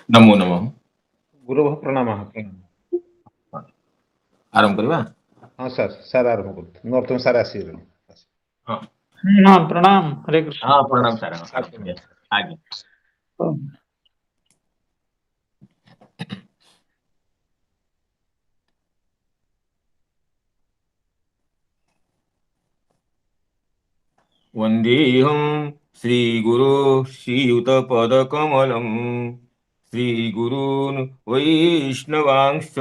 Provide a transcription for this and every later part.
नमो नमः। गुरुभ्यः प्रणामः प्रणाम। आरंभ करवा। हाँ सर सर आरंभ करते नर्तन सारे ଆସିଗଲେଣି। हाँ हाँ प्रणाम हरे कृष्ण। हाँ प्रणाम सर सार आरंभ प्रणाम। करिए आगे। वन्देऽहं श्रीगुरो श्रीयुतपदकमलं श्रीगुरून् वैष्णवांश्च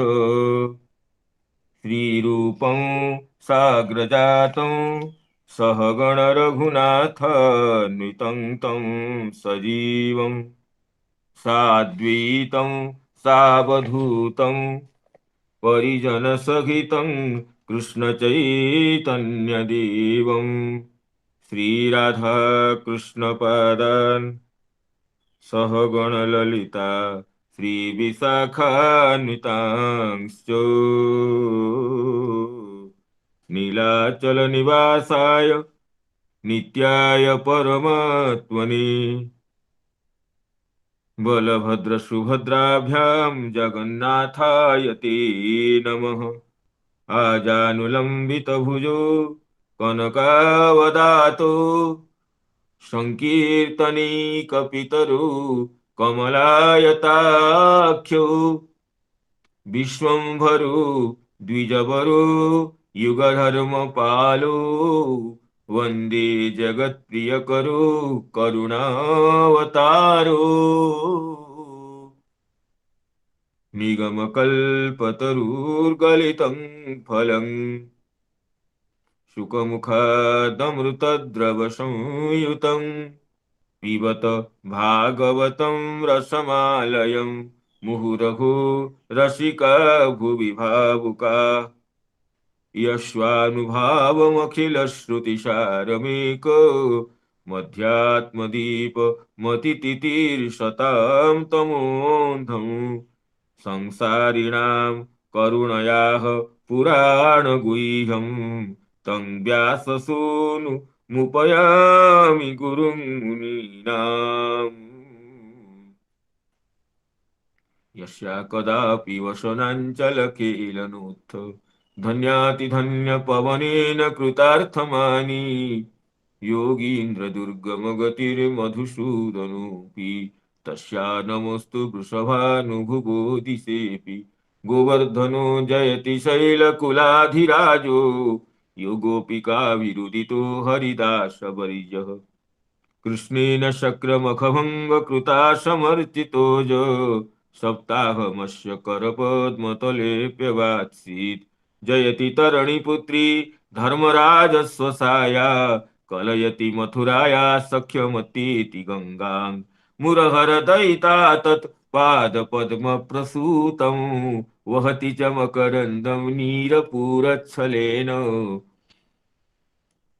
श्रीरूपं साग्रजातं सहगणरघुनाथान्वितं तं सजीवं साद्वैतं सावधूतं परिजनसहितं कृष्णचैतन्यदेवं श्रीराधाकृष्णपादान् सहगणललिता श्रीविशाखान्वितांश्च नीलाचलनिवासाय नित्याय परमात्मने बलभद्रसुभद्राभ्यां जगन्नाथाय ते नमः। आजानुलम्बितभुजो कनकावदातो सङ्कीर्तनीकपितरो कमलायताख्यो विश्वम्भरो द्विजवरो युगधर्मपालो वन्दे जगत्प्रियकरो करुणावतारो निगमकल्पतरुर्गलितं फलम् सुखमुखादमृतद्रवसंयुतं पिबत भागवतं रसमालयं मुहुरहो रसिका भुवि भावुका यस्वानुभावमखिलश्रुतिसारमेको मध्यात्मदीप मतितितीर्षतां तमोऽन्धं संसारिणां करुणयाः पुराणगुह्यं तं व्याससूनुमुपयामि गुरुं मुनीनाम् यस्या कदापि वसनाञ्चलकेलनोत्थ धन्यातिधन्यपवनेन कृतार्थमानि योगीन्द्रदुर्गमगतिर्मधुसूदनोऽपि तस्या नमोऽस्तु वृषभानुभुवो दिशेऽपि गोवर्धनो जयति शैलकुलाधिराजो योगोऽपिकाविरुदितो हरिदासवर्यः कृष्णेन शक्रमखभङ्गकृता समर्चितोज सप्ताहमस्य करपद्मतलेऽप्यवात्सीत् जयति तरणिपुत्री धर्मराजस्वसाया कलयति मथुराया सख्यमतीति गङ्गां मुरहरदयिता तत् पादपद्मप्रसूतं वहति च मकरन्दं नीरपूरच्छलेन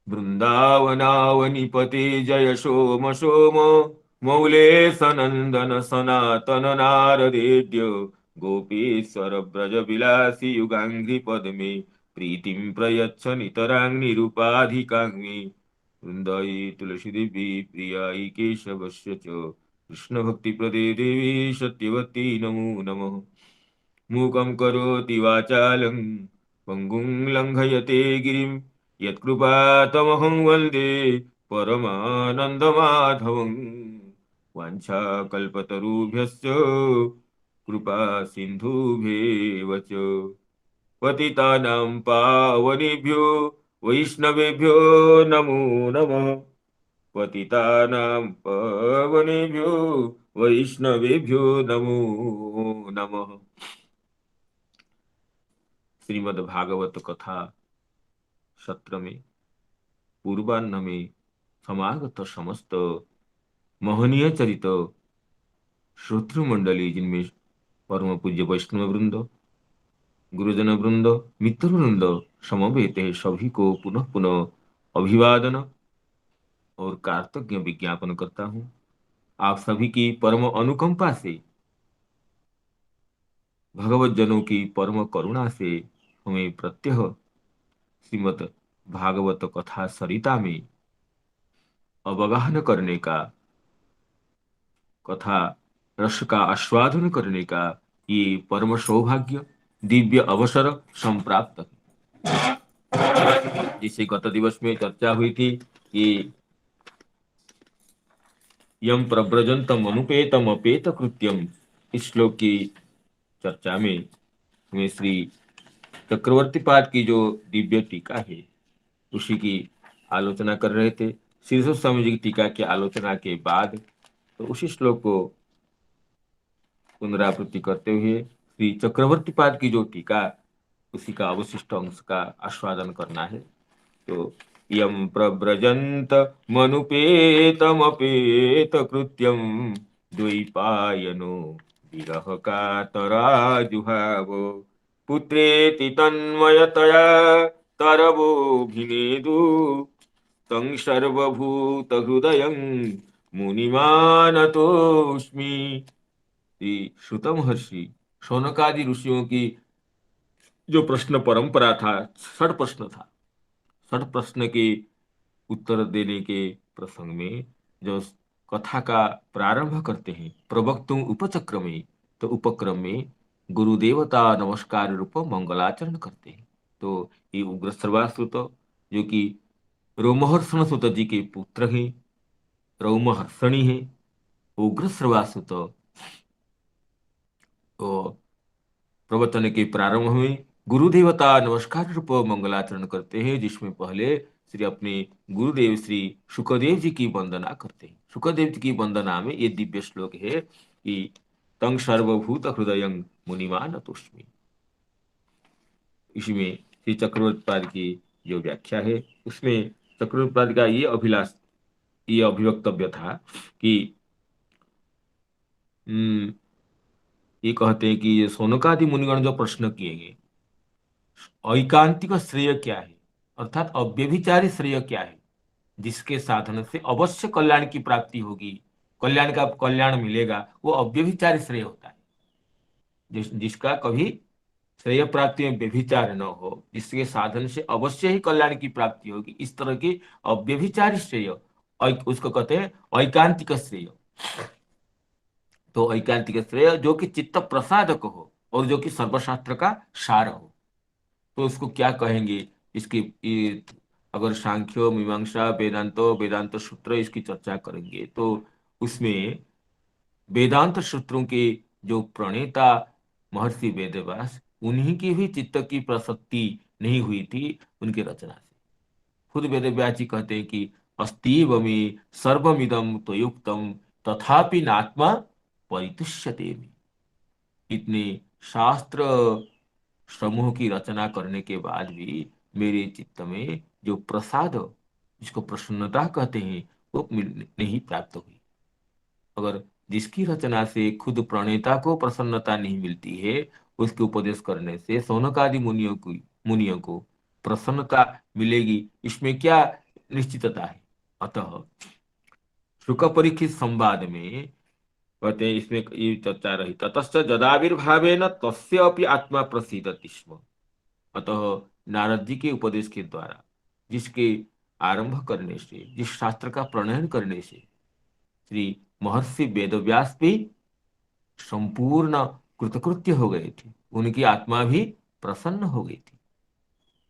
वृंदावनावनिपते जय सोम सोम मौले सनंदन सनातन नारदेद्य गोपीश्वर ब्रज विलासी युगांघ्रि पद्मे प्रीतिं प्रयच्छ नितरां निरुपाधिकाग्नि वृंदाई तुलसी देवी प्रियाई केशवस्य च कृष्ण भक्ति प्रदे देवी सत्यवती नमो नमः। मूकं करोति वाचालं पङ्गुं लङ्घयते गिरिं यत्कृपातमहं वन्दे परमानन्दमाधवं वाञ्छाकल्पतरुभ्यश्च कृपा सिन्धुभ्येव च पतितानां पावनेभ्यो वैष्णवेभ्यो नमो नमः। पतितानां पावनेभ्यो वैष्णवेभ्यो नमो नमः। श्रीमद् भागवत कथा सत्र में पूर्वान्न में समागत समस्त महनीय चरित श्रोतृ मंडली जिनमें परम पूज्य वैष्णव वृंद गुरुजन वृंद मित्र वृंद समवेत है सभी को पुनः पुनः अभिवादन और कार्तज्ञ विज्ञापन करता हूँ। आप सभी की परम अनुकंपा से भगवत जनों की परम करुणा से हमें प्रत्यह श्रीमद् भागवत कथा सरिता में अवगाहन करने का कथा रस का आस्वादन करने का ये परम सौभाग्य दिव्य अवसर संप्राप्त है। जिसे गत दिवस में चर्चा हुई थी कि यम प्रव्रजंतम अनुपेतम अपेत कृत्यम, इस श्लोक की चर्चा में हमें श्री चक्रवर्ती पाद की जो दिव्य टीका है उसी की आलोचना कर रहे थे। श्री स्वामी जी की टीका की आलोचना के बाद तो उसी श्लोक को पुनरावृत्ति करते हुए श्री चक्रवर्ती पाद की जो टीका उसी का अवशिष्ट अंश का आस्वादन करना है। तो यम प्रव्रजंत मनुपेतमपेत कृत्यम द्वैपायनो विरह कातराजुहाव पुत्रेति तन्मयतया तरवोभिनेदु तं सर्वभूत हृदयं मुनिमानतोस्मि। श्रुत महर्षि शौनकादि ऋषियों की जो प्रश्न परंपरा था, षड प्रश्न था, षड प्रश्न के उत्तर देने के प्रसंग में जो कथा का प्रारंभ करते हैं प्रवक्तुम उपचक्रमे, तो उपक्रम में गुरु देवता नमस्कार रूप मंगलाचरण करते हैं। तो ये उग्र श्रवासुत जो कि रोमहर्षण सुत जी के पुत्र हैं, रोमहर्षणी है, उग्र श्रवासुत तो प्रवचन के प्रारंभ में गुरु देवता नमस्कार रूप मंगलाचरण करते हैं, जिसमें पहले श्री अपने गुरुदेव श्री शुकदेव जी की वंदना करते हैं। शुकदेव जी की वंदना में ये दिव्य श्लोक है कि तं सर्वभूत हृदय मुनिमान तुष्मि। इसमें श्री चक्रवर्तीपाद की जो व्याख्या है उसमें चक्रवर्तीपाद का ये अभिलाष, ये अभिवक्तव्य था कि ये कहते हैं कि ये सोनकादि मुनिगण जो प्रश्न किए गए, ऐकांतिक श्रेय क्या है, अर्थात अव्यभिचारी श्रेय क्या है, जिसके साधन से अवश्य कल्याण की प्राप्ति होगी, कल्याण का कल्याण मिलेगा, वो अव्यभिचारी श्रेय होता है। जिसका कभी श्रेय प्राप्ति में व्यभिचार न हो, जिसके साधन से अवश्य ही कल्याण की प्राप्ति होगी, इस तरह की अव्यभिचारी श्रेय उसको कहते हैं ऐकांतिक श्रेय। तो ऐकांतिक श्रेय जो कि चित्त प्रसादक हो और जो कि सर्वशास्त्र का सार हो, तो उसको क्या कहेंगे। इसकी अगर सांख्यो मीमांसा वेदांतो वेदांत सूत्र इसकी चर्चा करेंगे तो उसमें वेदांत सूत्रों के जो प्रणेता महर्षि वेदव्यास, उन्हीं की भी चित्त की प्रसक्ति नहीं हुई थी उनकी रचना से। खुद वेदव्यास जी कहते हैं कि अस्तीव में सर्वमिदम त्वयुक्तम तथापि नात्मा परितुष्यते में। इतने शास्त्र समूह की रचना करने के बाद भी मेरे चित्त में जो प्रसाद, जिसको प्रसन्नता कहते हैं, वो नहीं प्राप्त हुई। अगर जिसकी रचना से खुद प्रणेता को प्रसन्नता नहीं मिलती है, उसके उपदेश करने से सौनकादि मुनियों को प्रसन्नता मिलेगी, इसमें क्या निश्चितता है। अतः शुक परीक्षित संवाद में कहते हैं, इसमें ये चर्चा रही ततश्च जदाविर्भावेन तस्य अपि आत्मा प्रसीदति स्म। अतः नारद जी के उपदेश के द्वारा, जिसके आरंभ करने से, जिस शास्त्र का प्रणयन करने से श्री महर्षि वेदव्यास भी संपूर्ण कृतकृत्य हो गए थे, उनकी आत्मा भी प्रसन्न हो गई थी।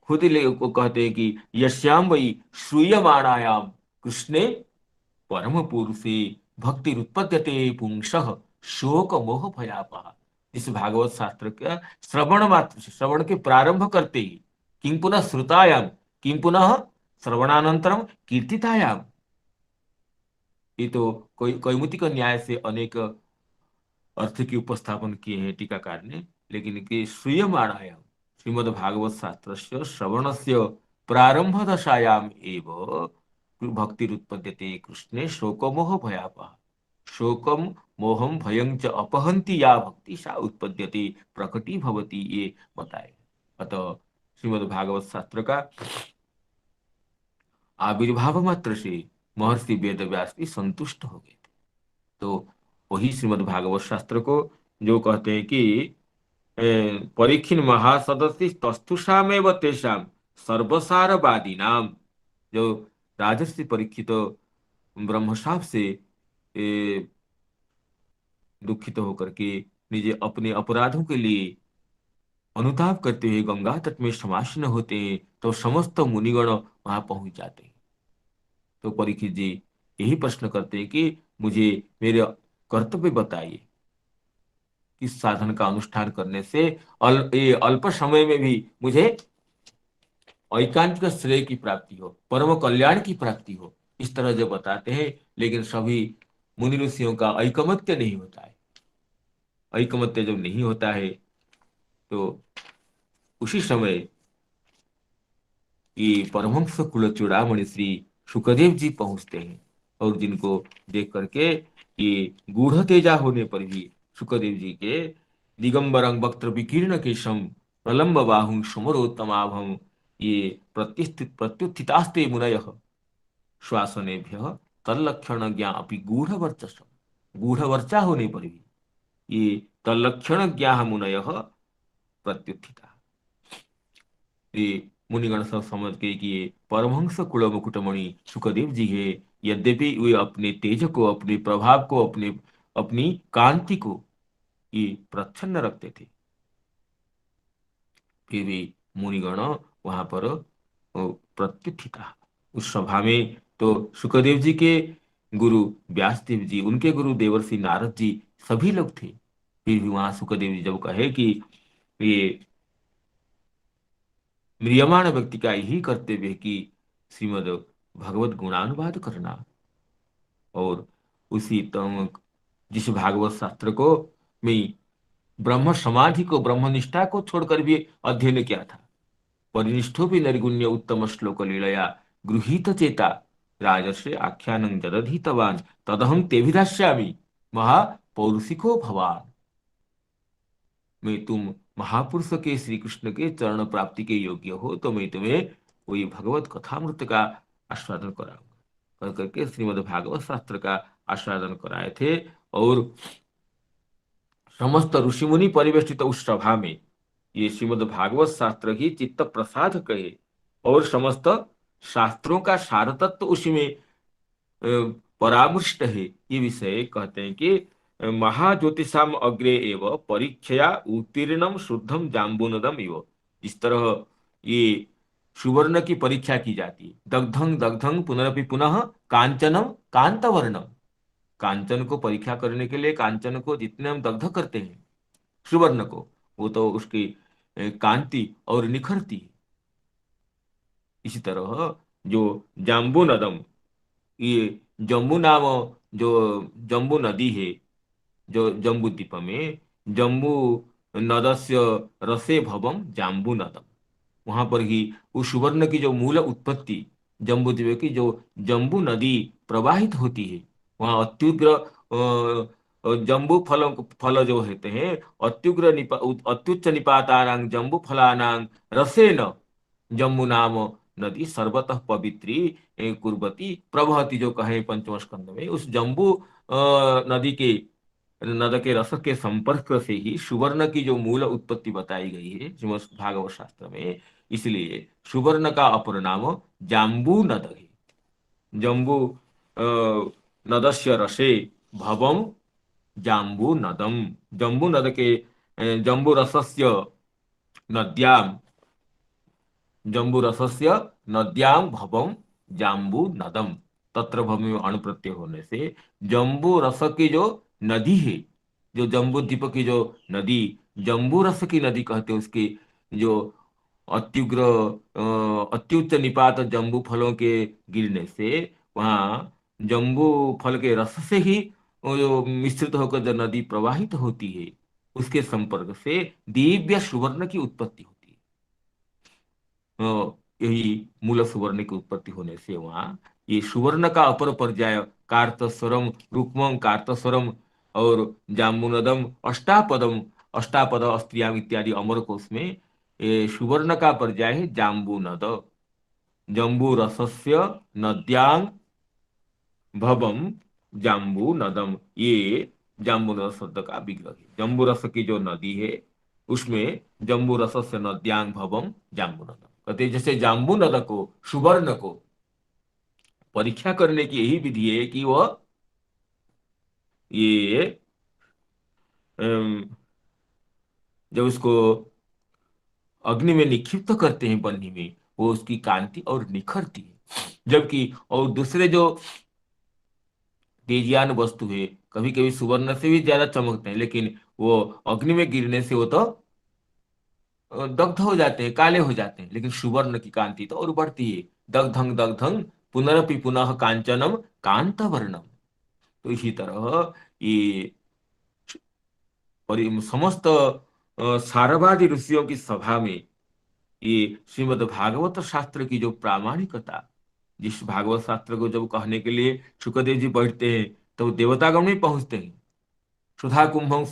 खुद ही को कहते हैं कि यश्याम वही श्रूयमाणायाम कृष्णे परम पुरुषे भक्ति उत्पद्यते पुंसः शोक मोह भयापहा। इस भागवत शास्त्र का श्रवण मात्र से, श्रवण के प्रारंभ करते ही किं पुनः श्रुतायाम किं पुनः श्रवणानंतरम कीर्तितायाम। ये तो कोई कैमुतिक न्याय से अनेक अर्थ की उपस्थापन किए हैं टीकाकार ने, लेकिन कि श्रूयमाणायाम श्रीमद् भागवत शास्त्र श्रवण से प्रारंभ दशायाम एव भक्ति उत्पद्यते कृष्णे शोकमोह भयापहा। शोकम मोहम भयं च अपहंति या भक्ति सा उत्पद्यते प्रकटी भवती, ये बताए। अतः श्रीमद् भागवत शास्त्र का आविर्भाव मात्र से महर्षि वेदव्यास भी संतुष्ट हो गए थे। तो वही श्रीमद् भागवत शास्त्र को जो कहते हैं कि परीक्षिन महासदस्य तस्थुषामेव तेषाम सर्वसारवादी नाम, जो राजर्षि परीक्षित ब्रह्मशाप से दुखित होकर के निजे अपने अपराधों के लिए अनुताप करते हुए गंगा तट में समासीन होते हैं, तो समस्त मुनिगण वहां पहुंच जाते हैं। तो परीक्षित जी यही प्रश्न करते हैं कि मुझे मेरे कर्तव्य बताइए, किस साधन का अनुष्ठान करने से ये अल्प समय में भी मुझे ऐकांतिक श्रेय की प्राप्ति हो, परम कल्याण की प्राप्ति हो। इस तरह जो बताते हैं, लेकिन सभी मुनि ऋषियों का ऐकमत्य नहीं होता है। ऐकमत्य जब नहीं होता है तो उसी समय ये परमहंस कुल चूड़ामणि श्री सुखदेव जी पहुंचते हैं, और जिनको देख करके ये गूढ़ तेजा होने पर भी सुखदेव जी के दिगंबरं वक्त्र विकीर्ण केशम प्रलंब बाहुं समरोत्तमाभम ये प्रत्युत्थित प्रत्युत्थितास्ते मुनयः श्वासनेभ्यः तल्लक्षण ज्ञा अपि गूढ़ वर्चस्व। गूढ़ वर्चा होने पर भी ये तल्लक्षण ज्ञा मुनयः प्रत्युत्थिता। ये मुनिगण सब समझ गए कि ये परमहंस कुल मुकुटमणि सुखदेव जी है। यद्यपि वे अपने तेज को, अपने प्रभाव को, अपनी कांति को ये प्रच्छन्न रखते थे, फिर भी मुनिगण वहां पर प्रत्युत्थिता। उस सभा में तो सुखदेव जी के गुरु व्यासदेव जी, उनके गुरु देवर्षि नारद जी, सभी लोग थे। फिर भी वहां सुखदेव जी जब कहे कि ये म्रियमाण व्यक्ति का यही कर्तव्य है कि श्रीमद भगवत गुणानुवाद करना, और उसी तम जिस भागवत शास्त्र को में ब्रह्म समाधि को, ब्रह्मनिष्ठा को छोड़कर भी अध्ययन किया था। परिनिष्ठो भी नैर्गुण्य उत्तम श्लोक लीलया गृहीत चेता राजर्षि आख्यानं जदधीतवान तदहं तेभिधास्यामि महापौरुषिको भवान। मैं तुम महापुरुष के, श्री कृष्ण के चरण प्राप्ति के योग्य हो तो मैं तुम्हें वही भगवत कथामृत का आस्वादन कराऊंगा। कर करके श्रीमद् भागवत शास्त्र का आस्वादन कराए थे, और समस्त ऋषि मुनि परिवेष्टित उस सभा में ये श्रीमद् भागवत शास्त्र ही चित्त प्रसाद कहे, और समस्त शास्त्रों का सार तत्व उसी में परामृष्ट है। ये विषय कहते हैं कि महाज्योतिषाम अग्रे एव परीक्षया उत्तीर्णम शुद्धम जाम्बूनदम इव। इस तरह ये सुवर्ण की परीक्षा की जाती है। दग्धं दग्धं पुनरपि पुनः कांचनम कांतवर्णम। कांचन को परीक्षा करने के लिए कांचन को जितने हम दग्ध करते हैं सुवर्ण को, वो तो उसकी कांति और निखरती है। इसी तरह जो जाम्बू नदम, ये जम्बू नाम जो जम्बू नदी है, जो जम्बू द्वीप में जम्बू नदस्य रसे भवम जाम्बू नदम, वहां पर ही उस सुवर्ण की जो मूल उत्पत्ति, जम्बू द्वीप की जो जम्बू नदी प्रवाहित होती है, वहां अत्युग्र जम्बू फल जो होते हैं, अत्युच्च निपातानां जम्बू फलानां रसेन जम्बू नाम नदी सर्वतः पवित्री कुर्वती प्रवहति, जो कहे पंचम स्कंद में। उस जम्बू नदी के नद के रस के संपर्क से ही सुवर्ण की जो मूल उत्पत्ति बताई गई है श्रीमद् भागवत शास्त्र में, इसलिए सुवर्ण का अपर नाम जाम्बू नद है। जम्बू नदस्य रसे भवम जाम्बू नदम। जम्बू नद के जम्बू रसस्य नद्याम, जम्बू रसस्य नद्याम भवम जाम्बू नदम। तत्र भूमि में अणु प्रत्यय होने से जम्बू रस की जो नदी है, जो जम्बू द्वीप की जो नदी, जम्बू रस की नदी कहते हैं, उसकी जो अत्युग्र अत्युच्च निपात जम्बू फलों के गिरने से वहाँ जम्बू फल के रस से ही वो जो मिश्रित होकर जो नदी प्रवाहित होती है, उसके संपर्क से दिव्य सुवर्ण की उत्पत्ति होती है। यही मूल सुवर्ण की उत्पत्ति होने से वहाँ ये सुवर्ण का अपर पर्याय कार्तस्वरम रुक्मं कार्तस्वरम और जाम्बुनदम अष्टापदम, अष्टापद अस्त्रियाम इत्यादि अमर कोश में ये सुवर्ण का पर्याय है जाम्बुनद। जम्बू रसस्य नद्यांग भवम जाम्बू नदम, ये जाम्बू रस शब्द का विग्रह है। जम्बू रस की जो नदी है उसमें जम्बू रस से नद्यांग भवम जाम्बू नदम कहते हैं। जैसे जाम्बू नद को, सुवर्ण को परीक्षा करने की यही विधि है कि वह ये अम, जब उसको अग्नि में निक्षिप्त करते हैं बन्ही में, वो उसकी कांति और निखरती है। जबकि और दूसरे जो तेजियान वस्तु है, कभी कभी सुवर्ण से भी ज्यादा चमकते हैं, लेकिन वो अग्नि में गिरने से वो तो दग्ध हो जाते हैं, काले हो जाते हैं। लेकिन सुवर्ण की कांति तो और बढ़ती है। दग्धं दग्धं पुनरपि पुनः कांचनम कांतवर्णम। तो इसी तरह ये और ये समस्त सारवादी ऋषियों की सभा में ये श्रीमद् भागवत शास्त्र की जो प्रामाणिकता, जिस भागवत शास्त्र को जब कहने के लिए शुकदेव जी बैठते हैं तो देवतागण में पहुंचते हैं। सुधा कुंभं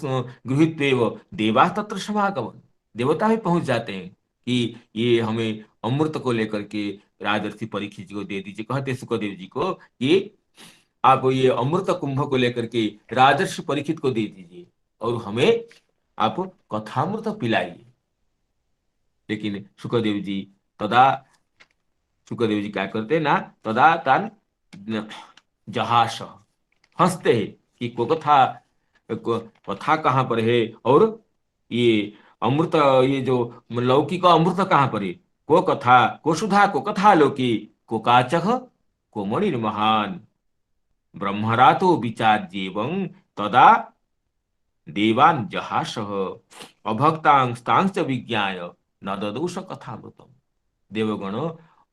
गृहीत्वेव देवा तत्र समागमन। देवता भी पहुंच जाते हैं कि ये हमें अमृत को लेकर के राजर्षि परीक्षित जी को दे दीजिए। कहते सुखदेव जी को कि आप ये अमृत कुंभ को लेकर के राजर्षि परीक्षित को दे दीजिए और हमें आप कथामृत पिलाइए। लेकिन सुखदेव जी तदा सुखदेव जी क्या करते ना, तदा तान जहाश हंसते हैं कि को कथा कहाँ पर है, और ये अमृत, ये जो लौकी का अमृत कहाँ पर है। को कथा को सुधा को कथा लौकी को काचक को मणिर्महान ब्रह्मरातो विचार्येवं तदा देवान् जहासः अभक्तांस्तांश्च विज्ञाय न ददोष कथामृतम। देवगण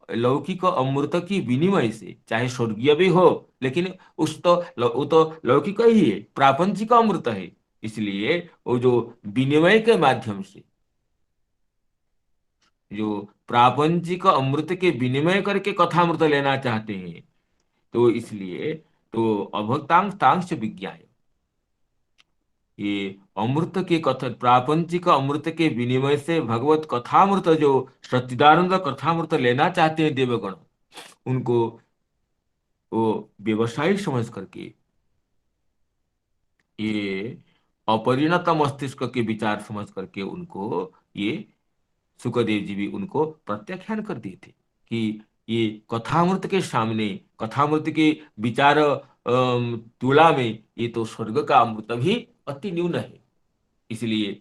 लौकिक अमृत की विनिमय से, चाहे स्वर्गीय भी हो, लेकिन वो तो लौकिक ही है, प्रापंचिक अमृत है। इसलिए वो जो विनिमय के माध्यम से, जो प्रापंचिक अमृत के विनिमय करके कथामृत लेना चाहते हैं, तो इसलिए तो अभक्तांग तांश विज्ञाय, ये अमृत के कथा, प्रापंचिक अमृत के विनिमय से भगवत कथामृत, जो सच्चिदानंद कथामृत लेना चाहते हैं देवगण, उनको वो व्यवसायी समझ करके, ये अपरिणत मस्तिष्क के विचार समझ करके उनको ये सुखदेव जी भी उनको प्रत्याख्यान कर दिए थे कि ये कथामृत के सामने, कथामृत के विचार तुला में ये तो स्वर्ग का अमृत भी अति न्यून है। इसलिए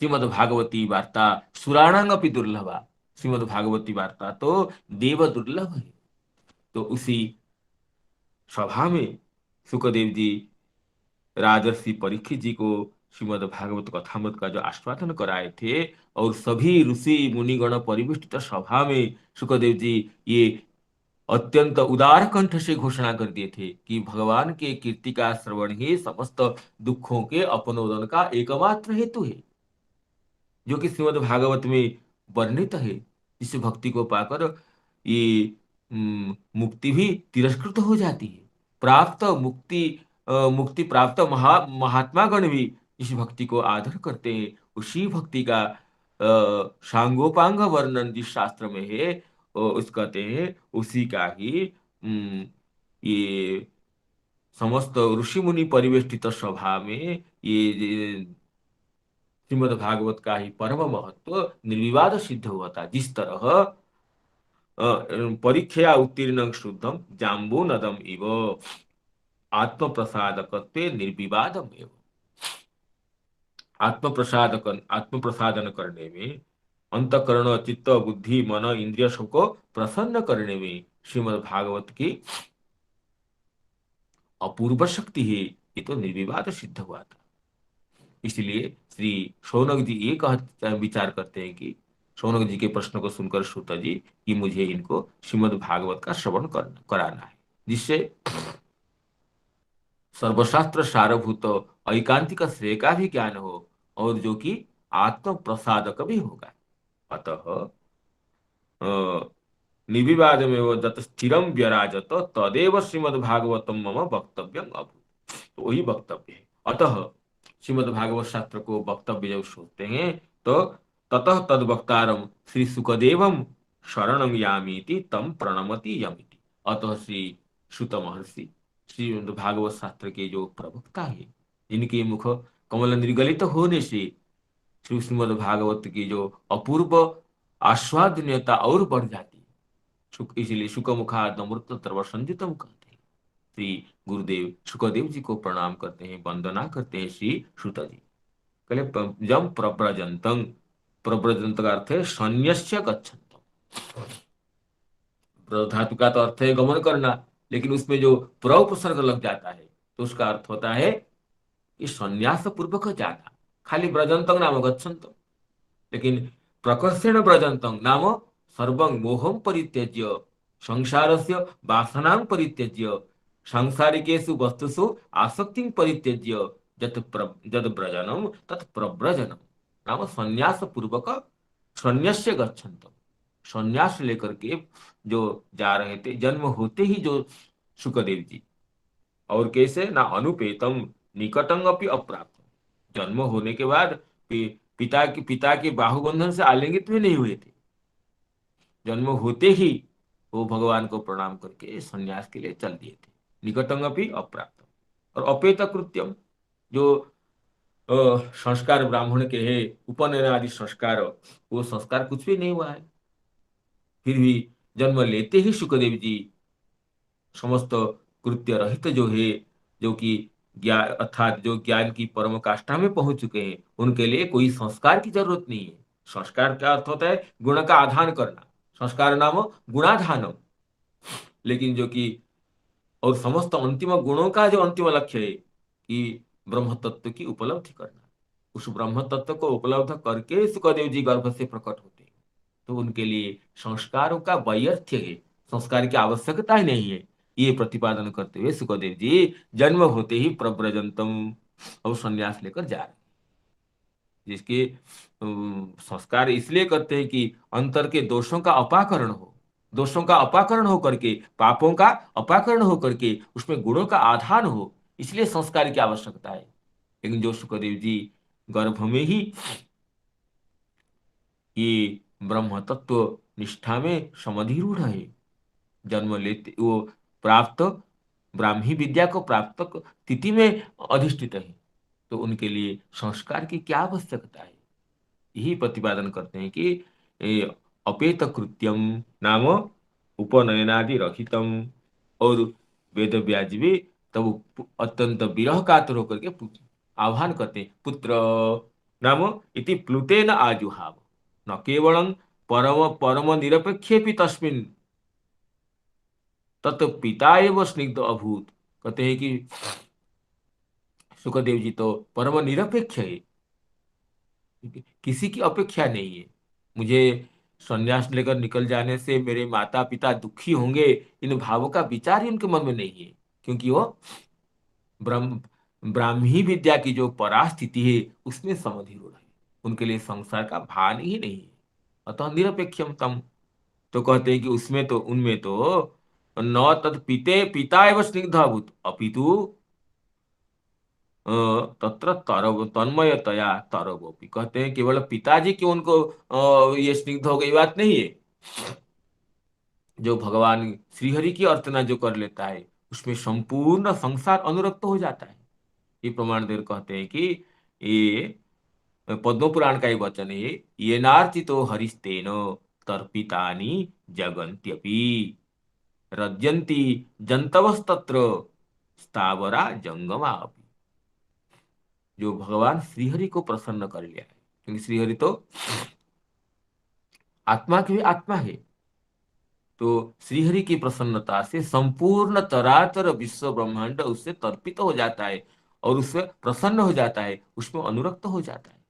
श्रीमद् भागवती वार्ता सुराणांगपि दुर्लभा, श्रीमद् भागवती वार्ता तो देव दुर्लभ है। तो उसी सभा में सुखदेव जी राजर्षि परीक्षित जी को श्रीमद् भागवत कथामृत का जो आस्वादन कराए थे, और सभी ऋषि मुनिगण परिवेष्टित सभा में सुखदेव जी ये अत्यंत उदार कंठ से घोषणा कर दिए थे कि भगवान के कीर्ति का श्रवण ही समस्त दुखों के अपनोदन का एकमात्र हेतु है, जो कि श्रीमद् भागवत में वर्णित है। इस भक्ति को पाकर ये मुक्ति भी तिरस्कृत हो जाती है। प्राप्त मुक्ति प्राप्त महात्मा गण भी इस भक्ति को आदर करते हैं। उसी भक्ति का सांगोपांग वर्णन जिस शास्त्र में है, उस कहते हैं उसी का ही ये समस्त ऋषि मुनि परिवेष्टित सभा में ये श्रीमद् भागवत का ही परम महत्व निर्विवाद सिद्ध हुआ था। जिस तरह परीक्षया उत्तीर्ण शुद्धम जाम्बो नदम इव आत्म प्रसादकत्वे निर्विवादम एव। आत्म प्रसादन करने में, अंतकरण चित्त बुद्धि मन इंद्रिय सबको प्रसन्न करने में श्रीमद् भागवत की अपूर्व शक्ति है, ये तो निर्विवाद सिद्ध हुआ था। इसलिए श्री शौनक जी ये विचार करते हैं कि शौनक जी के प्रश्न को सुनकर सूत जी कि मुझे इनको श्रीमद् भागवत का श्रवण कराना है, जिससे सर्वशास्त्र सारभूत ऐकांतिक श्रेय का भी ज्ञान हो, और जो कि आत्म प्रसादक भी होगा। अतः निर्विवादमेव जत स्थिरम व्यराजत तदेव श्रीमद् भागवतम मम वक्तव्यम अभूत। तो वही वक्तव्य है। अतः श्रीमद् भागवत शास्त्र को वक्तव्य जब सोचते हैं तो ततः तद वक्तारम श्री सुखदेवम शरणम यामीति तम प्रणमति यमिति। अतः श्री सुत महर्षि श्रीमद् भागवत शास्त्र के जो प्रवक्ता है, जिनके मुख कमल निर्गलित होने से श्रीमद् भागवत की जो अपूर्व आस्वादनीयता और बढ़ जाती है, इसलिए सुख मुखाद अमृत सर्व संजितम कहते हैं। श्री गुरुदेव शुकदेव जी को प्रणाम करते हैं, वंदना करते हैं श्री श्रुत जी। कहले जम प्रव्रजंतं, प्रव्रजंत का अर्थ है सन्यस्य गच्छन्तम्। प्र धातु का तो अर्थ है गमन करना, लेकिन उसमें जो प्र उपसर्ग लग जाता है तो उसका अर्थ होता है कि संन्यास पूर्वक जाना। खाली व्रजंतं नाम गच्छन्तम्, लेकिन प्रकर्षेण व्रजन्तं नाम सर्वं मोहं परित्यज्य संसारस्य वासनां परित्यज्य सांसारिकेषु वस्तुषु आसक्तिं परित्यज्य यत् व्रजनं तत् प्रव्रजनं नाम संन्यास पूर्वक संन्यास्य गच्छन्तम्। संन्यास लेकर के जो जा रहे थे जन्म होते ही जो शुकदेव जी, और कैसे ना अनुपेतम निकटं अपि अप्राप्त, जन्म होने के बाद पिता के बाहुबंधन से आलिंगित भी नहीं हुए थे। जन्म होते ही वो भगवान को प्रणाम करके सन्यास के लिए चल दिए थे। निकटं अपि अप्राप्त। और अपेत कृत्यम, जो संस्कार ब्राह्मण के है, उपनयन आदि संस्कार, वो संस्कार कुछ भी नहीं हुआ है। फिर भी जन्म लेते ही सुखदेव जी समस्त कृत्य रहित जो है, जो कि ज्ञान अर्थात जो ज्ञान की परम काष्ठा में पहुंच चुके हैं, उनके लिए कोई संस्कार की जरूरत नहीं है। संस्कार का अर्थ होता है गुण का आधान करना, संस्कार नाम गुणाधानम। लेकिन जो कि और समस्त अंतिम गुणों का जो अंतिम लक्ष्य है कि ब्रह्म तत्व की उपलब्धि करना, उस ब्रह्म तत्व को उपलब्ध करके सुखदेव जी गर्भ से प्रकट होते हैं। तो उनके लिए संस्कारों का वैयर्थ्य है, संस्कार की आवश्यकता ही नहीं है, ये प्रतिपादन करते हुए सुखदेव जी जन्म होते ही प्रव्रजंतम और संन्यास लेकर जा रहे हैं। जिसके संस्कार इसलिए करते हैं कि अंतर के दोषों का अपाकरण हो, दोषों का अपाकरण हो करके, पापों का अपाकरण हो करके उसमें गुणों का आधान हो, इसलिए संस्कार की आवश्यकता है। लेकिन जो सुखदेव जी गर्भ में ही ये ब्रह्म तत्व निष्ठा में समाधिरूढ़ है, जन्म लेते वो प्राप्त ब्राह्मी विद्या को प्राप्त तिथि में अधिष्ठित है, तो उनके लिए संस्कार की क्या आवश्यकता है। यही प्रतिपादन करते हैं कि अपेत कृत्यम नाम उपनयनादि रहितम। और वेद व्यास जी भी तब अत्यंत विरह कातर होकर के आह्वान करते हैं, पुत्र नाम इति प्लुतेन आजुहाव न केवलं परम परम निरपेक्षे भी तस्मिन् तत् पिता एव स्निग्ध अभूत। कहते हैं कि सुखदेव जी तो परम निरपेक्ष है, किसी की अपेक्षा नहीं है। मुझे संन्यास लेकर निकल जाने से मेरे माता पिता दुखी होंगे, इन भावों का विचार ही उनके मन में नहीं है, क्योंकि वो ब्राह्मी विद्या की जो परास्थिति है उसमें समधिरूढ़ है, उनके लिए संसार का भान ही नहीं है। अतः निरपेक्षम तम, तो कहते हैं कि उसमें तो उनमें तो न तत् पिते पिता एवं स्निग्ध अभूत अपितु तत्र तरव तन्मयतया तरवोपि। कहते हैं केवल पिताजी क्यों उनको ये स्निग्ध हो गई बात नहीं है, जो भगवान श्रीहरि की अर्चना जो कर लेता है उसमें संपूर्ण संसार अनुरक्त हो जाता है। ये प्रमाण देर कहते हैं कि ये पद्म पुराण का ही वचन है, ये नार्चितो हरिस्तेन तर्पितानि जगन्त्यपि रज्यन्ति जंतवस्तत्र स्थावरा जंगमा अपि। जो भगवान श्रीहरि को प्रसन्न कर लिया है, क्योंकि श्रीहरि तो आत्मा की भी आत्मा है, तो श्रीहरि की प्रसन्नता से संपूर्ण चराचर विश्व ब्रह्मांड उससे तर्पित हो जाता है और उससे प्रसन्न हो जाता है, उसमें अनुरक्त हो जाता है।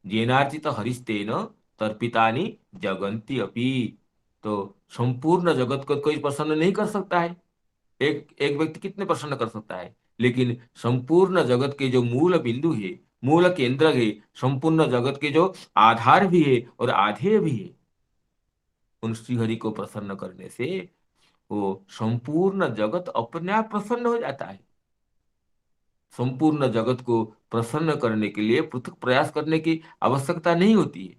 जेनार्चित हरिस्तेन तर्पितानि जगन्ति अपि। तो संपूर्ण जगत को कोई प्रसन्न नहीं कर सकता है, एक एक व्यक्ति कितने प्रसन्न कर सकता है, लेकिन संपूर्ण जगत के जो मूल बिंदु है, मूल केंद्र है, संपूर्ण जगत के जो आधार भी है और आधेय भी है, उन श्रीहरि को प्रसन्न करने से वो संपूर्ण जगत अपने आप प्रसन्न हो जाता है। संपूर्ण जगत को प्रसन्न करने के लिए पृथक प्रयास करने की आवश्यकता नहीं होती है।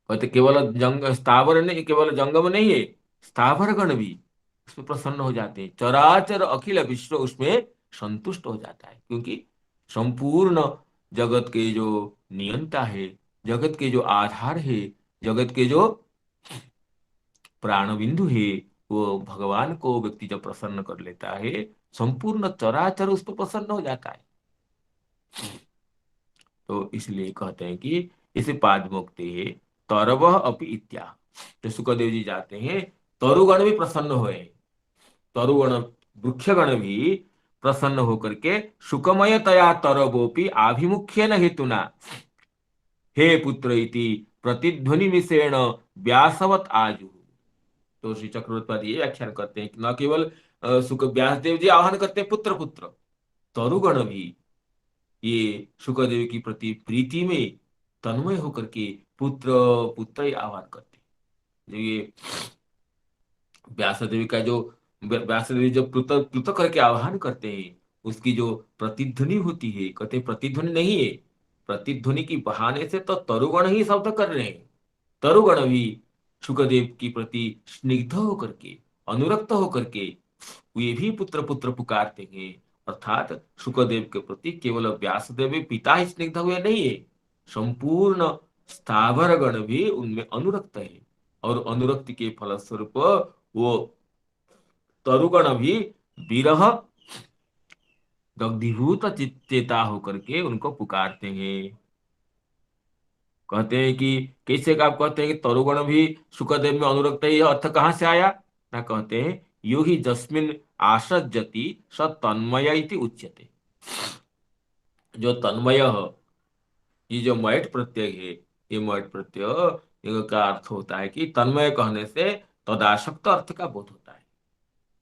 कहते केवल जंग स्थावर नहीं, केवल जंगम नहीं है, स्थावर गण भी उसमें प्रसन्न हो जाते हैं, चराचर अखिल विश्व उसमें संतुष्ट हो जाता है, क्योंकि संपूर्ण जगत के जो नियंता है, जगत के जो आधार है, जगत के जो प्राण बिंदु है, वो भगवान को व्यक्ति जब प्रसन्न कर लेता है, संपूर्ण चराचर उस पर प्रसन्न हो जाता है। तो इसलिए कहते हैं कि इसे पाद मुक्ति है तरवह अपि इत्या। तो सुखदेव जी जाते हैं, तरुगण भी प्रसन्न हुए, तरुगण वृक्षगण भी प्रसन्न होकर के सुखमयतया तरवोपि आभिमुख्येन हेतुना हे पुत्र इति प्रतिध्वनि विषेण व्यासवत आजु। तो श्री चक्रवर्ती ये व्याख्यान करते हैं कि न केवल सुख व्यास देव जी आह्वान करते हैं पुत्र पुत्र, तरुगण भी ये शुक्रदेव की प्रति प्रीति में तन्मय होकर के पुत्र पुत्र ही आह्वान करते हैं। जो ये व्यासदेव का जो व्यासदेव जब प्लुत प्लुत करके आह्वान करते हैं, उसकी जो प्रतिध्वनि होती है, कहते हैं प्रतिध्वनि नहीं है, प्रतिध्वनि की बहाने से तो तरुगण ही शब्द कर रहे हैं। तरुगण भी शुक्रदेव की प्रति स्निग्ध होकर के, अनुरक्त होकर के वे भी पुत्र पुत्र पुकारते हैं। अर्थात शुक्रदेव के प्रति केवल व्यासदेव पिता ही स्निग्ध हुए नहीं है, संपूर्ण स्थावर गण भी उनमें अनुरक्त है। और अनुरक्ति के फलस्वरूप वो तरुगण भी विरह दग्धीभूत चेता होकर के उनको पुकारते हैं। कहते हैं कि कैसे का आप कहते हैं कि तरुगण भी शुक्रदेव में अनुरक्त है, यह अर्थ कहाँ से आया ना? कहते हैं यो ही जस्मिन आसज्जति स तन्मय इति उच्यते। जो तन्मय, ये जो मयट प्रत्यय है, ये मयट प्रत्यय का अर्थ होता है कि तन्मय कहने से तदासक्त अर्थ का बोध होता है।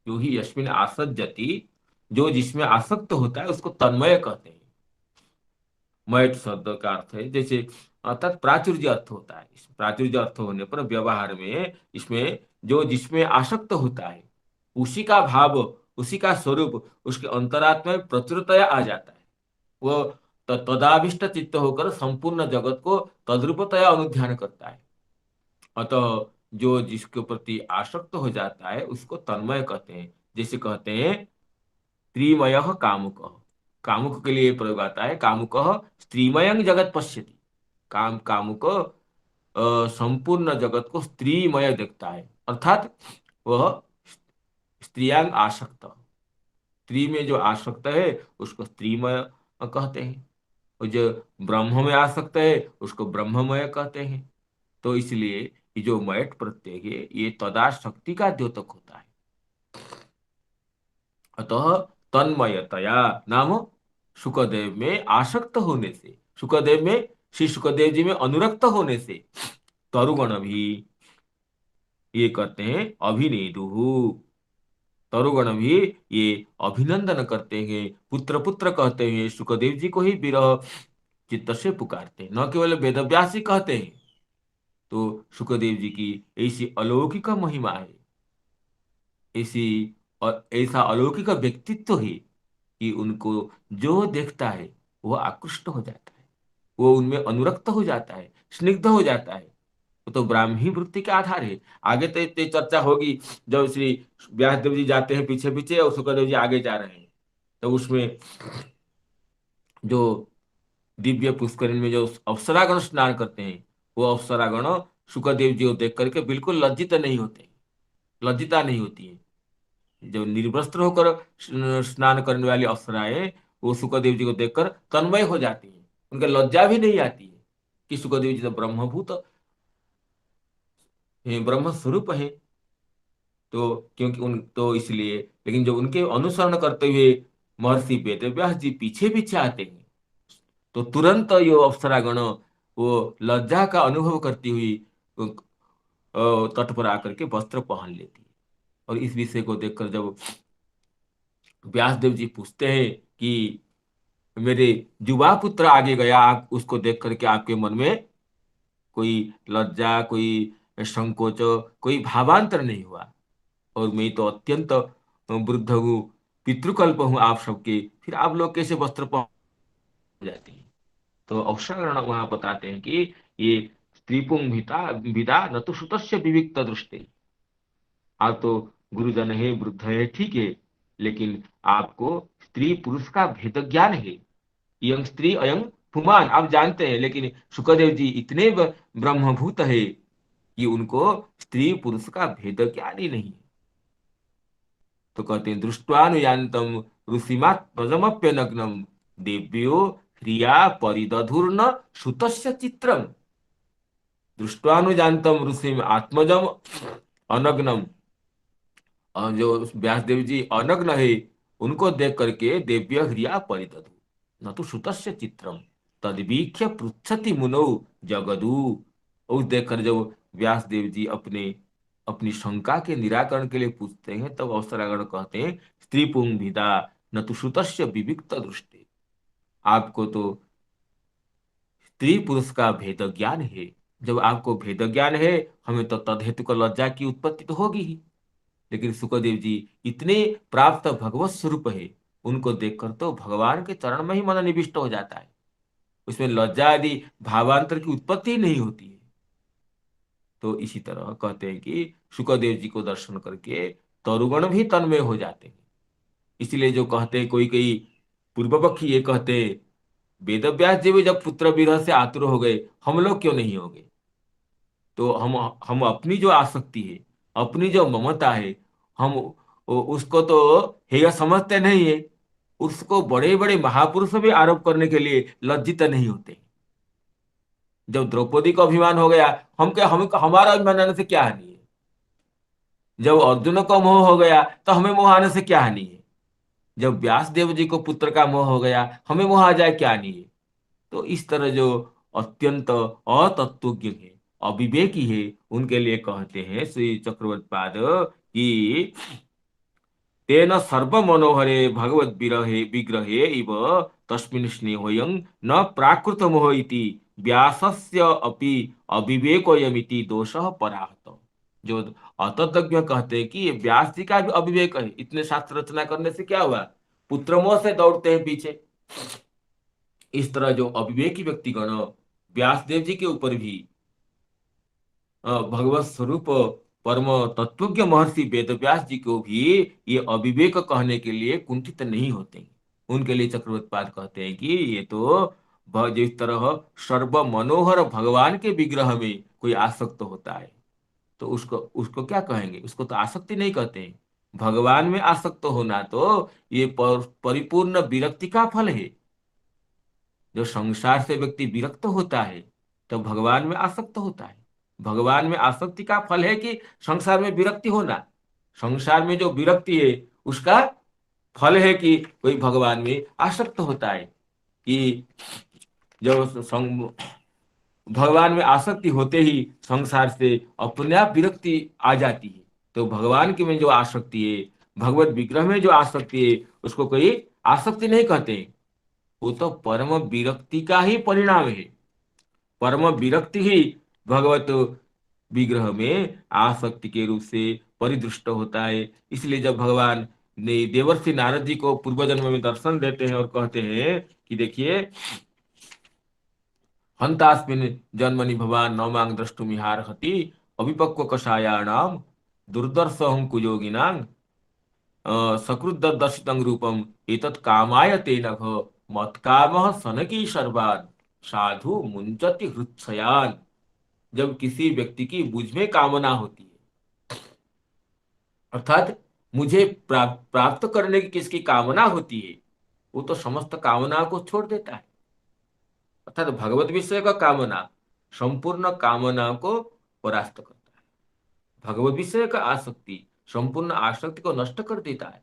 यो ही यस्मिन आसज्जति, जो जिसमें आसक्त होता है उसको तन्मय कहते हैं। मयट शब्द का अर्थ है जैसे, अर्थात प्राचुर्य अर्थ होता है। इस प्राचुर्य अर्थ होने पर व्यवहार में इसमें जो जिसमें आसक्त होता है उसी का भाव, उसी का स्वरूप उसके अंतरात्मा में प्रचुरतया आ जाता है। वो तदाविष्ट चित्त होकर संपूर्ण जगत को तद्रूपतया अनुध्यान करता है। अतः जो जिसके प्रति आसक्त हो जाता है उसको तन्मय कहते हैं। जैसे कहते हैं स्त्रीमय कामुक, कामुक के लिए प्रयोग आता है, कामुक स्त्रीमय जगत पश्यति। कामुक संपूर्ण जगत को स्त्रीमय देखता है, अर्थात वह स्त्रियांग आसक्त, स्त्री में जो आसक्त है उसको स्त्रीमय कहते हैं, और जो ब्रह्म में आसक्त है उसको ब्रह्ममय कहते हैं। तो इसलिए ये जो मयट प्रत्यय है ये तदाशक्ति का द्योतक होता है। अतः तन्मयतया नाम शुक्रदेव में आसक्त होने से, शुक्रदेव में, श्री शुक्रदेव जी में अनुरक्त होने से तरुगण भी ये कहते हैं अभिनेदुहु, तरुगण भी ये अभिनंदन करते हैं, पुत्र पुत्र कहते हैं, शुक्रदेव जी को ही विरह चित्त से पुकारते हैं। न केवल वेदव्यास ही कहते हैं, तो शुक्रदेव जी की ऐसी अलौकिक महिमा है, ऐसी और ऐसा अलौकिक व्यक्तित्व है कि उनको जो देखता है वह आकृष्ट हो जाता है, वो उनमें अनुरक्त हो जाता है, स्निग्ध हो जाता है। वो तो ब्राह्मी वृत्ति के आधार है। आगे तो इतनी चर्चा होगी जब श्री व्यासदेव जी जाते हैं पीछे पीछे और शुक्रदेव जी आगे जा रहे हैं, तो उसमें जो दिव्य पुष्करिणी में जो अप्सरागण स्नान करते हैं, वो अप्सरागण शुक्रदेव जी को देख करके बिल्कुल लज्जित नहीं होते, लज्जिता नहीं होती है। जो निर्वस्त्र होकर स्नान करने वाली अप्सराएं वो शुक्रदेव जी को देखकर तन्मय हो जाती हैं, उनका लज्जा भी नहीं आती है कि शुक्रदेव जी तो ब्रह्मभूत हैं, ब्रह्म स्वरूप है। तो क्योंकि उन तो इसलिए, लेकिन जो उनके अनुसरण करते हुए महर्षि वेदव्यास जी पीछे पीछे आते हैं, तो तुरंत यो अप्सरागण वो लज्जा का अनुभव करती हुई तट पर आकर के वस्त्र पहन लेती है। और इस विषय को देखकर जब व्यासदेव जी पूछते हैं कि मेरे युवा पुत्र आगे गया, आप उसको देख करके आपके मन में कोई लज्जा, कोई संकोच, कोई भावांतर नहीं हुआ, और मैं तो अत्यंत वृद्ध हूँ, पितृकल्प हूँ आप सबके, फिर आप लोग कैसे वस्त्र पहन जाते हैं? तो अवसरण वहां बताते हैं कि ये स्त्री पुंभिता विदा न तो सुतस्य विविक्त दृष्टि। आप तो गुरुजन है, वृद्ध है, ठीक है, लेकिन आपको स्त्री पुरुष का भेद ज्ञान है। यंग स्त्री अयंग पुमान आप जानते हैं, लेकिन शुक्रदेव जी इतने ब्रह्मभूत है कि उनको स्त्री पुरुष का भेद ज्ञान ही नहीं है। तो कहते हैं दृष्टानुयान्तम ऋषिमात्मजमप्य नग्नम देव्यो ह्रिया परिदधुर्न सुतस्य चित्रम। दृष्टानुजान्तम ऋषिम आत्मजम अनग्नम, और जो व्यास देव जी अनग्न है उनको देख करके देव्य ह्रिया परिदधु न तो सुतस्य चित्रम तद्वीक्ष्य पृच्छति मुनौ जगदू। उस देखकर जब व्यास देव जी अपने अपनी शंका के निराकरण के लिए पूछते हैं तब अवसरागण कहते हैं स्त्री पुंभिदा न तो सुतस्य विविक्त दृष्टि। आपको तो स्त्री पुरुष का भेद ज्ञान है। जब आपको भेद ज्ञान है हमें तो तदहेतु को लज्जा की उत्पत्ति तो होगी ही। लेकिन सुखदेव जी इतने प्राप्त भगवत स्वरूप है, उनको देखकर तो भगवान के चरण में ही मन निविष्ट हो जाता है। उसमें लज्जा आदि भावांतर की उत्पत्ति ही नहीं होती है। तो इसी तरह कहते हैं कि सुखदेव जी को दर्शन करके तरुगण भी तन्मय हो जाते हैं। इसलिए जो कहते हैं कोई कोई पूर्व पक्षी ये कहते हैं वेद व्यास जी भी जब पुत्र विरह से आतुर हो गए हम लोग क्यों नहीं हो गए। तो हम अपनी जो आसक्ति है, अपनी जो ममता है, हम उसको तो हेय समझते नहीं है। उसको बड़े बड़े महापुरुष भी आरोप करने के लिए लज्जित नहीं होते। जब द्रौपदी को अभिमान हो गया हम क्या, हम हमारा अभिमान आने से क्या हानि है। जब अर्जुन को मोह हो गया तो हमें मोह आने से क्या हानि है। जब व्यास देव जी को पुत्र का मोह हो गया हमें मोह आ जाए क्या हानि है। तो इस तरह जो अत्यंत अतत्वज्ञ है, अविवेकी है, उनके लिए कहते हैं श्री चक्रवर्ती पाद कि तेन सर्व मनोहरे भगवत विरहे विग्रहे इव तस्मिन् स्नेहोयं न प्राकृत मोह इति व्यासस्य अपि अविवेकोयमिति दोषः पराहत। जो अततज्ञ कहते हैं कि ये व्यास जी का भी अविवेक है। इतने शास्त्र रचना करने से क्या हुआ, पुत्र मोह से दौड़ते हैं पीछे। इस तरह जो अविवेकी व्यक्तिगण व्यास देव जी के ऊपर भी भगवत स्वरूप परम तत्वज्ञ महर्षि वेदव्यास जी को भी ये अविवेक कहने के लिए कुंठित नहीं होते। उनके लिए चक्रवर्तीपाद कहते हैं कि ये तो जिस तरह सर्व मनोहर भगवान के विग्रह में कोई आसक्त होता है तो उसको उसको क्या कहेंगे, उसको तो आसक्ति नहीं कहते हैं। भगवान में आसक्त होना तो ये परिपूर्ण विरक्ति का फल है। जो संसार से व्यक्ति विरक्त होता है तो भगवान में आसक्त होता है। भगवान में आसक्ति का फल है कि संसार में विरक्ति होना। संसार में जो विरक्ति है उसका फल है कि कोई भगवान में आसक्त होता है। कि जो भगवान में आसक्ति होते ही संसार से अपने आप विरक्ति आ जाती है। तो भगवान के में जो आसक्ति है, भगवत विग्रह में जो आसक्ति है, उसको कोई आसक्ति नहीं कहते। वो तो परम विरक्ति का ही परिणाम है। परम विरक्ति ही भगवत विग्रह में आसक्ति के रूप से परिदृष्ट होता है। इसलिए जब भगवान ने देवर्षि नारद जी को पूर्व जन्म में दर्शन देते हैं और कहते हैं कि देखिए हंतास्मिन् जन्मनि भवान न मां द्रष्टुमिहार्हति अविपक्व कषायाणाम दुर्दर्शहं कुयोगिनां सकृद्दर्शितं रूपम एतत् कामाय ते नघ मत्कामः सनकी सर्वान् साधु मुंचति हृत्सयान। जब किसी व्यक्ति की मुझ में कामना होती है, अर्थात मुझे प्राप्त करने की किसकी कामना होती है, वो तो समस्त कामनाओं को छोड़ देता है। अर्थात भगवत विषय का कामना संपूर्ण कामना को परास्त करता है। भगवत विषय का आसक्ति संपूर्ण आसक्ति को नष्ट कर देता है।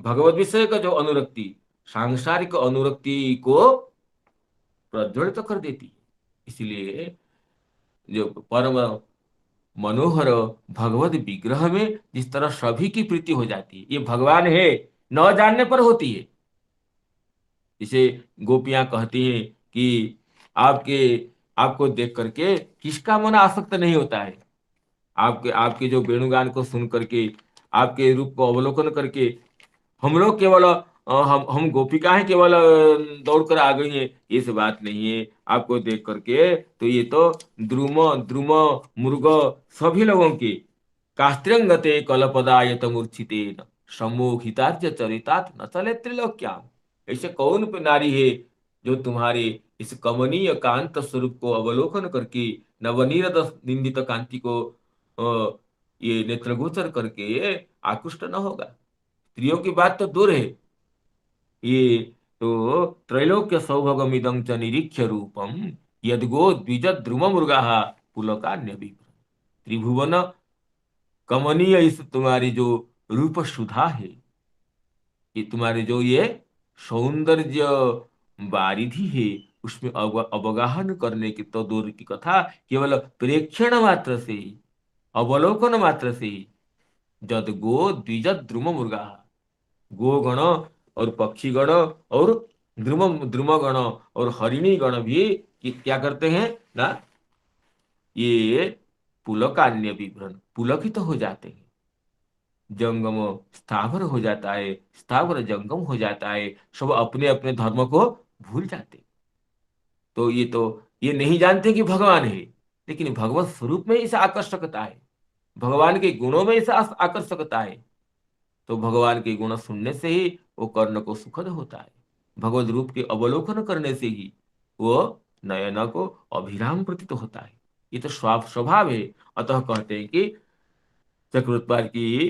भगवत विषय का जो अनुरक्ति सांसारिक अनुरक्ति को प्रज्वलित कर देती है। इसलिए जो परम मनोहर भगवत विग्रह में जिस तरह सभी की प्रीति हो जाती है, ये भगवान है न जानने पर होती है। इसे गोपियां कहती हैं कि आपके आपको देख करके किसका मन आसक्त नहीं होता है। आपके आपके जो वेणुगान को सुन करके, आपके रूप को अवलोकन करके हम लोग केवल हम गोपिकाएं केवल दौड़ कर आ गई हैं, ये सब बात नहीं है। आपको देख करके तो ये तो द्रुम द्रुम मृग सभी लोगों के कास्त्र्यंगते कलपदायत मूर्छितेन सम्मोहितार्य चरितात न चले त्रिलोक्याम। ऐसे कौन नारी है जो तुम्हारे इस कमनीय कांत स्वरूप को अवलोकन करके नवनीरद निंदित कांति को ये नेत्रगोचर करके ये आकृष्ट न होगा। स्त्रियों की बात तो दूर है, ये तो त्रैलोक्य सौभगमिदं च निरीक्ष्य रूपम यद्गो द्विज द्रुम मृगा पुलकान्य त्रिभुवन कमनीय इस तुम्हारी जो रूप सुधा है, ये तुम्हारे जो ये सौंदर्य बारिधि है, उसमें अवगाहन करने की तो दूर की कथा, केवल प्रेक्षण मात्र से ही, अवलोकन मात्र से ही जद गो द्विज द्रुम मृगा, गोगण और पक्षीगण और द्रुमगण और हरिणी गण भी क्या करते हैं ना, ये पुलकान्य विभ्रम, पुलकित हो जाते हैं, जंगम स्थावर हो जाता है, स्थावर जंगम हो जाता है, सब अपने अपने धर्म को भूल जाते। तो ये नहीं जानते कि भगवान है, लेकिन भगवत स्वरूप में इस आकर्षकता है, भगवान के गुणों में इस आकर्षकता है। तो भगवान के गुण सुनने से ही वो कर्ण को सुखद होता है, भगवत रूप के अवलोकन करने से ही वो नयन को अभिराम प्रतीत होता है। ये तो स्वभाव है। अतः कहते हैं कि चक्रउत्पाद की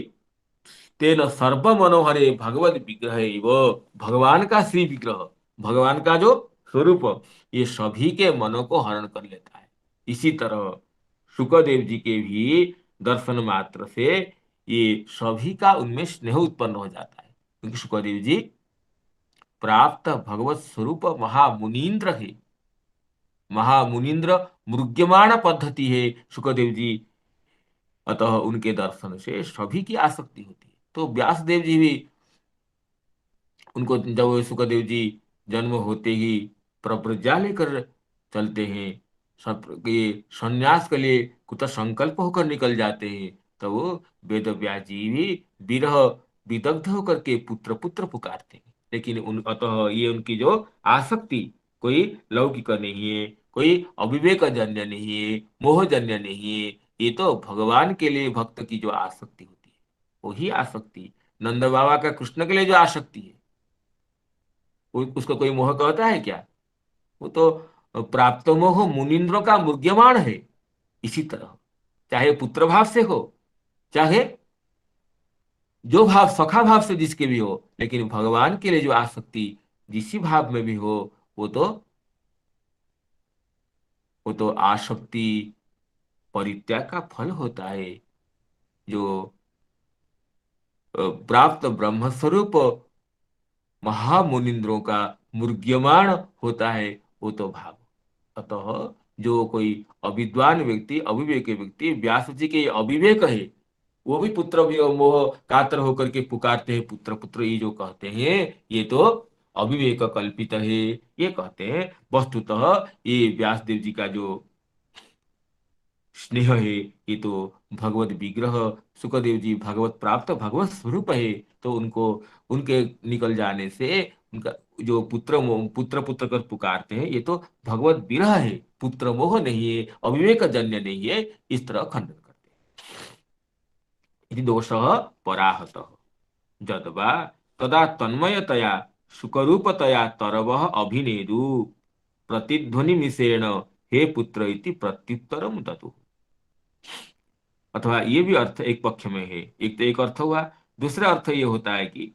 तेन सर्व मनोहरे भगवत विग्रह वो, भगवान का श्री विग्रह, भगवान का जो स्वरूप, ये सभी के मनों को हरण कर लेता है। इसी तरह शुकदेव जी के भी दर्शन मात्र से ये सभी का उनमें स्नेह उत्पन्न हो जाता है, क्योंकि शुकदेव जी प्राप्त भगवत स्वरूप महामुनीन्द्र है, महामुनीन्द्र मृग्यमाण पद्धति है शुकदेव जी। अतः उनके दर्शन से सभी की आसक्ति होती है। तो व्यास देव जी भी, उनको जब सुखदेव जी जन्म होते ही प्रव्रज्ञा लेकर चलते हैं, सब ये संन्यास के लिए कुछ संकल्प होकर निकल जाते हैं, तो वो वेद व्यास जी भी विरह विदग्ध होकर के पुत्र पुत्र पुकारते हैं। लेकिन उन अतः ये उनकी जो आसक्ति कोई लौकिक नहीं है, कोई अविवेक जन्य नहीं है, मोहजन्य नहीं है, ये तो भगवान के लिए भक्त की जो आसक्ति होती है, वही आसक्ति। नंद बाबा का कृष्ण के लिए जो आसक्ति है, उसको कोई मोह कहता है क्या? वो तो प्राप्त मोह मुनीन्द्रों का मुर्ग्यमाण है। इसी तरह चाहे पुत्र भाव से हो, चाहे जो भाव सखा भाव से जिसके भी हो, लेकिन भगवान के लिए जो आसक्ति जिस भाव में भी हो, वो तो वो तो आसक्ति परित्याग का फल होता है। जो प्राप्त ब्रह्मस्वरूप महामुनिंद्रों का मुर्ग्यमाण होता है, वो तो भाव। अतः जो कोई अविद्वान व्यक्ति, अविवेक व्यक्ति व्यास जी के अविवेक है, वो भी पुत्र भी मोह कातर होकर के पुकारते हैं, पुत्र पुत्र, ये जो कहते हैं ये तो अविवेक कल्पित है। ये कहते हैं वस्तुतः ये व्यास देव जी का जो स्नेह है, ये तो भगवत विग्रह, सुखदेव जी भगवत प्राप्त भगवत स्वरूप है। तो उनको उनके निकल जाने से उनका जो पुत्र पुत्र कर पुकारते हैं, ये तो भगवत विरह है, पुत्र मोह नहीं है, अविवेक जन्य नहीं है। इस तरह खंडन करते हैं। इति दोषः पराहतः जदवा तदा तन्मयतया सुखरूपतया तरवः अभिनेदु प्रतिध्वनि मिश्रेण हे पुत्र इति प्रत्युत्तरम दतु। अथवा ये भी अर्थ एक पक्ष में है, एक तो एक अर्थ हुआ, दूसरा अर्थ ये होता है कि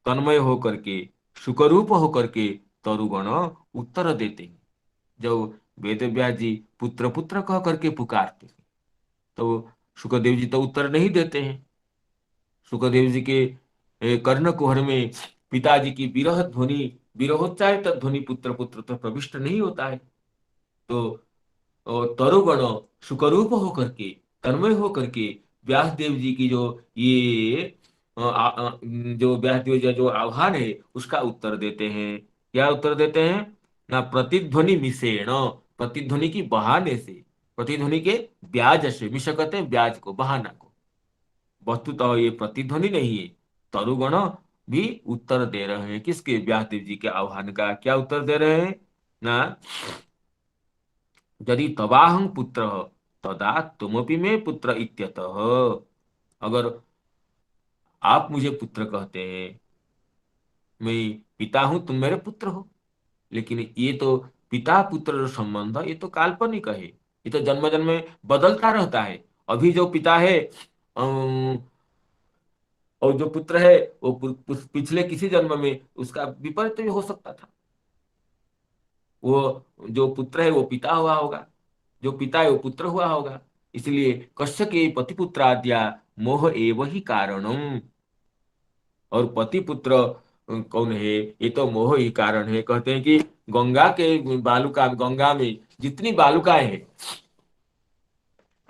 तन्मय होकर के, सुखरूप होकर के तरुगण उत्तर देते हैं। जब वेद व्यास जी पुत्र पुत्र कह करके पुकारते हैं, तो सुखदेव जी तो उत्तर नहीं देते हैं। सुखदेव जी के कर्ण कुहर में पिताजी की विरह ध्वनि, विरहोच्चारित ध्वनि पुत्र पुत्र तो प्रविष्ट नहीं होता है। तो तरुगण सुखरूप होकर के, तन्मय होकर के व्यास देव जी की जो ये जो व्यास देव जी का जो आह्वान है, उसका उत्तर देते हैं। क्या उत्तर देते हैं ना? प्रतिध्वनि मिशेण, प्रतिध्वनि की बहाने से, प्रतिध्वनि के ब्याज से, मिश कहते हैं ब्याज को, बहाना को। वस्तुतः ये प्रतिध्वनि नहीं है, तरुगण भी उत्तर दे रहे हैं। किसके? व्यासदेव जी के आह्वान का। क्या उत्तर दे रहे हैं ना? यदि तवाहं पुत्र तदा तुमपि में पुत्र इत्यतः, अगर आप मुझे पुत्र कहते हैं, मैं पिता हूं, तुम मेरे पुत्र हो, लेकिन ये तो पिता पुत्र संबंध, ये तो काल्पनिक है, ये तो जन्म जन्म में बदलता रहता है। अभी जो पिता है और जो पुत्र है वो पिछले किसी जन्म में उसका विपरीत भी हो सकता था। वो जो पुत्र है वो पिता हुआ होगा, जो पिता है वो पुत्र हुआ होगा। इसलिए कश्य के पति पुत्राद्या मोह एव ही कारणम। और पति पुत्र कौन है? ये तो मोह ही कारण है। कहते हैं कि गंगा में जितनी बालुकाएं हैं,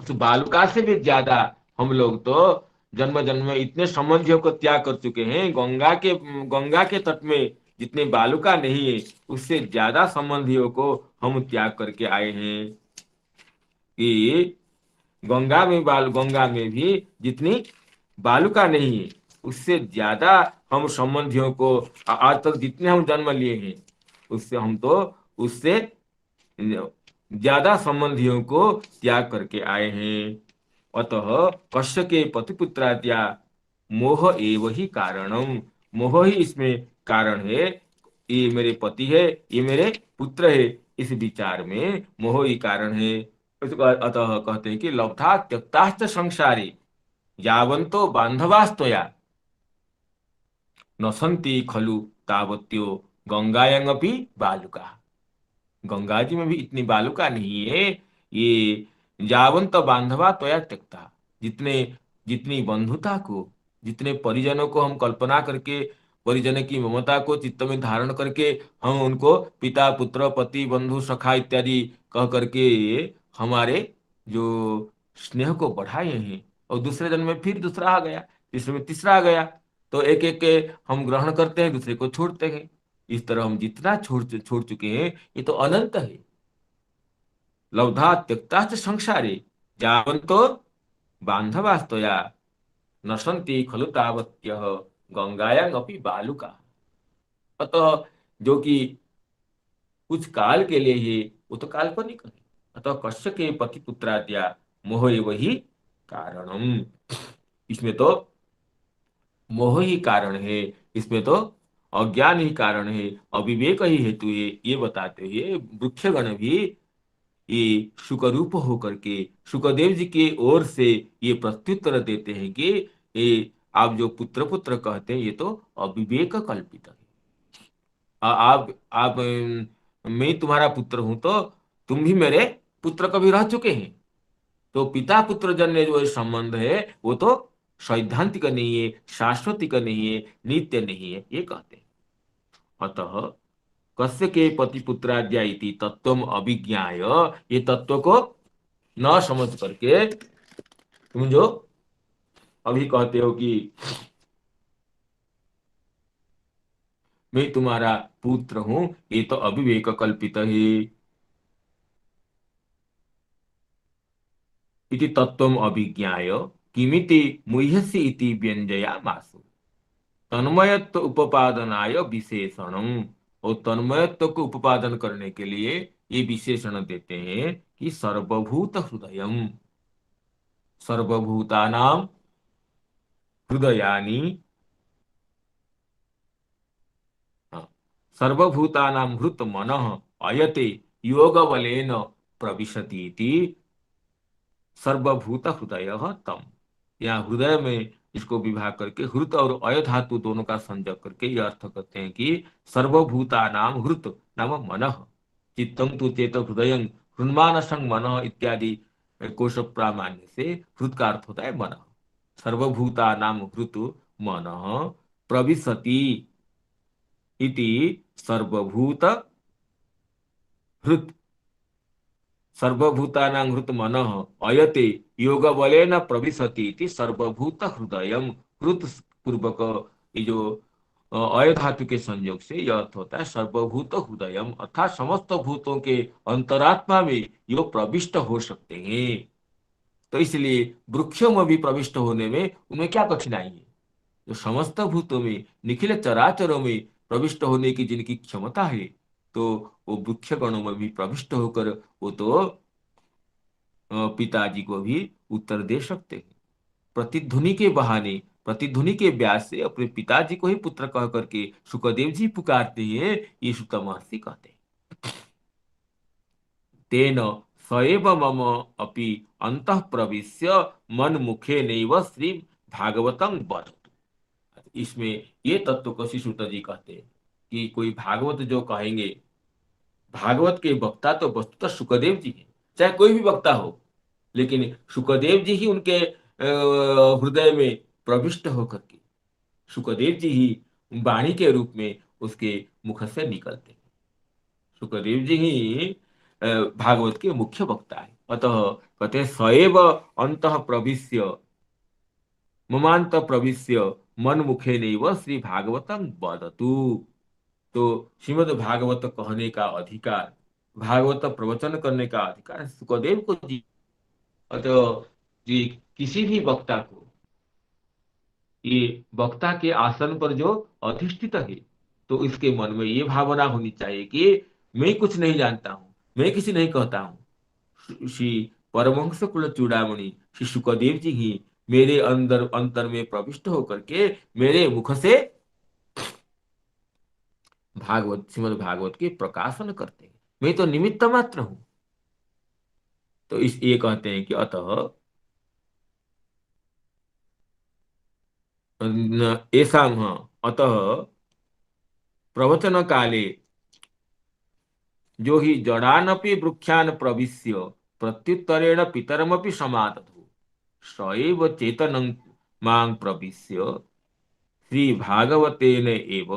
उस बालुका से भी ज्यादा हम लोग तो जन्म जन्म में इतने संबंधियों को त्याग कर चुके हैं। गंगा के तट में जितने बालुका नहीं है, उससे ज्यादा संबंधियों को हम त्याग करके आए हैं। कि गंगा में भी जितनी बालुका नहीं है, उससे ज्यादा हम संबंधियों को आज तक जितने हम जन्म लिए हैं, उससे ज्यादा संबंधियों को त्याग करके आए हैं। अतः कश्य के पतिपुत्राद्या मोह एव ही कारणम। मोह ही इसमें कारण है। ये मेरे पति है, ये मेरे पुत्र है, इस विचार में मोह ही कारण है। अतः कहते हैं कि लब्धा त्यक्ताश्च संसारे यावन्तो बांधवास्तया न सन्ति खलु तावत्यो गंगायंगपि बालुका। गंगा जी में भी इतनी बालुका नहीं है। ये जावंत बांधवा त्वया त्यक्ता, जितने जितनी बंधुता को, जितने परिजनों को हम कल्पना करके, परिजन की ममता को चित्त में धारण करके हम उनको पिता पुत्र पति बंधु सखा इत्यादि कह करके हमारे जो स्नेह को बढ़ाए हैं, और दूसरे जन्म में फिर दूसरा आ गया, तीसरे में तीसरा आ गया, तो एक एक के हम ग्रहण करते हैं, दूसरे को छोड़ते हैं। इस तरह हम जितना छोड़ चुके हैं, ये तो अनंत है। लब्धा त्यक्ताश्च संसारे यावन्तो बांधवास्तया न सन्ति खलु तावत्यः गंगायां अपि बालुका। अतः जो कि कुछ काल के लिए ही, वो तो काल्पनिक है। अतः कश्य के पति पुत्राद्या मोह वही कारणम। इसमें तो मोह ही कारण है, इसमें तो अज्ञान ही कारण है, अविवेक ही हेतु है। ये बताते हुए वृक्षगण भी ये शुकरूप होकर के शुकदेव जी की ओर से ये प्रत्युत्तर देते हैं कि ये आप जो पुत्र पुत्र कहते हैं, ये तो अविवेक कल्पित है। मैं तुम्हारा पुत्र हूं, तो तुम भी मेरे पुत्र कभी रह चुके हैं। तो पिता पुत्र जन्य जो संबंध है, वो तो सैद्धांतिक नहीं है, शाश्वतिक नहीं है, नित्य नहीं है, ये कहते हैं। अतः कस्य के पति पुत्राद्या इति तत्वम अभिज्ञाय, ये तत्व को न समझ करके तुम जो अभी कहते हो कि मैं तुम्हारा पुत्र हूं, ये तो अविवेक कल्पित है। इति तत्वम अभिज्ञाय किमिति मुह्यसि इति व्यंजयामासु। तन्मयत्व उपादानाय विशेषणम। और तन्मयत्व को उपादान करने के लिए ये विशेषण देते हैं कि सर्वभूत हृदयम, सर्वभूतानाम हृदयानि, हाँ, सर्वभूतानाम हृत मनः अयते योग बलेन प्रविशति इति सर्वभूत हृदय तम। यहाँ हृदय में इसको विभाग करके हृत और अय धातु दोनों का संजय करके यह अर्थ करते हैं कि सर्वभूता नाम हृत नाम मन, चित्तम तु चेत हृदय हृन्मान संग मन इत्यादि कोश प्रामाण्य से हृत का अर्थ होता है मन। सर्वभूता नाम हृत मन प्रविशति इति सर्वभूत हृत, सर्वभूतानां हृत मनः अयते योग बलेन प्रविशति इति सर्वभूत हृदयम। हृत पूर्वक ये जो अय धातु के संयोग से यह अर्थ होता है सर्वभूत हृदयम, अर्थात समस्त भूतों के अंतरात्मा में यो प्रविष्ट हो सकते हैं। तो इसलिए वृक्षों में भी प्रविष्ट होने में उनमें क्या कठिनाई है? जो समस्त भूतों में निखिल चराचरों में प्रविष्ट होने की जिनकी क्षमता है, तो वो वृक्ष गणों में भी प्रविष्ट होकर वो तो पिताजी को भी उत्तर दे सकते हैं। प्रतिध्वनि के बहाने, प्रतिध्वनि के व्यास से अपने पिताजी को ही पुत्र कह करके सुखदेव जी पुकारते हैं, ये सुत महर्षि कहते हैं। तेन सएव मम अपि अंतः प्रविश्य मन मुखे नैव श्री भागवतं वदतु। इसमें ये तत्व को श्री सूत जी कहते हैं कि कोई भागवत जो कहेंगे, भागवत के वक्ता तो वस्तुतः सुखदेव जी हैं, चाहे कोई भी वक्ता हो, लेकिन सुखदेव जी ही उनके हृदय में प्रविष्ट होकर के, सुखदेव जी ही वाणी के रूप में उसके मुख से निकलते हैं। सुखदेव जी ही भागवत के मुख्य वक्ता है। अतः कहते हैं सएव अंतः प्रविश्य ममांत प्रविश्य मन मुखे नैव श्री भागवतम वदतु। तो श्रीमद् भागवत कहने का अधिकार, भागवत प्रवचन करने का अधिकार सुखदेव को दी। अतः ये किसी भी वक्ता को, ये वक्ता के आसन पर जो अधिष्ठित है, तो इसके मन में ये भावना होनी चाहिए कि मैं कुछ नहीं जानता हूं, मैं किसी नहीं कहता हूं। श्री परमहंस कुल चूड़ामणि श्री सुखदेव जी ही मेरे अंदर अंतर में प्रविष्ट होकर के मेरे मुख से भागवत, श्रीमद् भागवत के प्रकाशन करते हैं, मैं तो निमित्त मात्र हूं। तो इस ये कहते हैं कि अतः ऐसा, अतः प्रवचन काले जो ही जड़ानपि वृक्षान प्रविश्य प्रत्युत्तरेण पितरमपि समादधु सएव चेतनं मां प्रविश्य श्री भागवतेन एव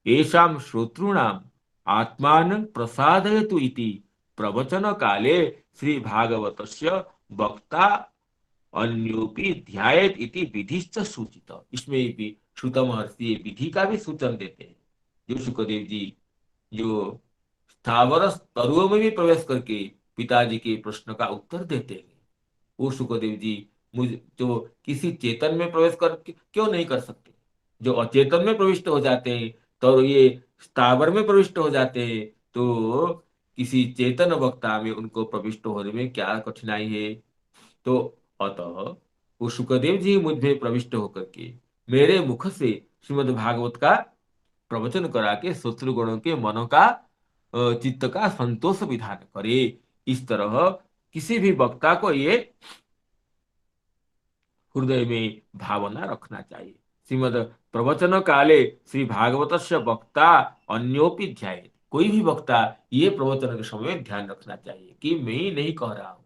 येषां श्रोतॄणाम् आत्मानं प्रसादयतु इति प्रवचन काले श्री भागवतस्य वक्ता अन्योपि ध्यायेत इति विधिश्च सूचित। इसमें भी श्रुत महर्षि विधि का भी सूचन देते हैं। जो सुखदेव जी जो स्थावर तरुओं में भी प्रवेश करके पिताजी के प्रश्न का उत्तर देते हैं, वो सुखदेव जी मुझ जो किसी चेतन में प्रवेश कर क्यों नहीं कर सकते? जो अचेतन में प्रविष्ट हो जाते हैं तो ये स्थावर में प्रविष्ट हो जाते हैं, तो किसी चेतन वक्ता में उनको प्रविष्ट होने में क्या कठिनाई है? तो अतः वो सुखदेव जी मुझ में प्रविष्ट होकर के मेरे मुख से श्रीमद् भागवत का प्रवचन करा के शत्रुगणों के मनों का चित्त का संतोष विधान करे। इस तरह किसी भी वक्ता को ये हृदय में भावना रखना चाहिए। श्रीमद प्रवचन काले श्री भागवत वक्ता अन्योपि ध्याये, कोई भी वक्ता ये प्रवचन के समय ध्यान रखना चाहिए कि मैं नहीं कह रहा हूं।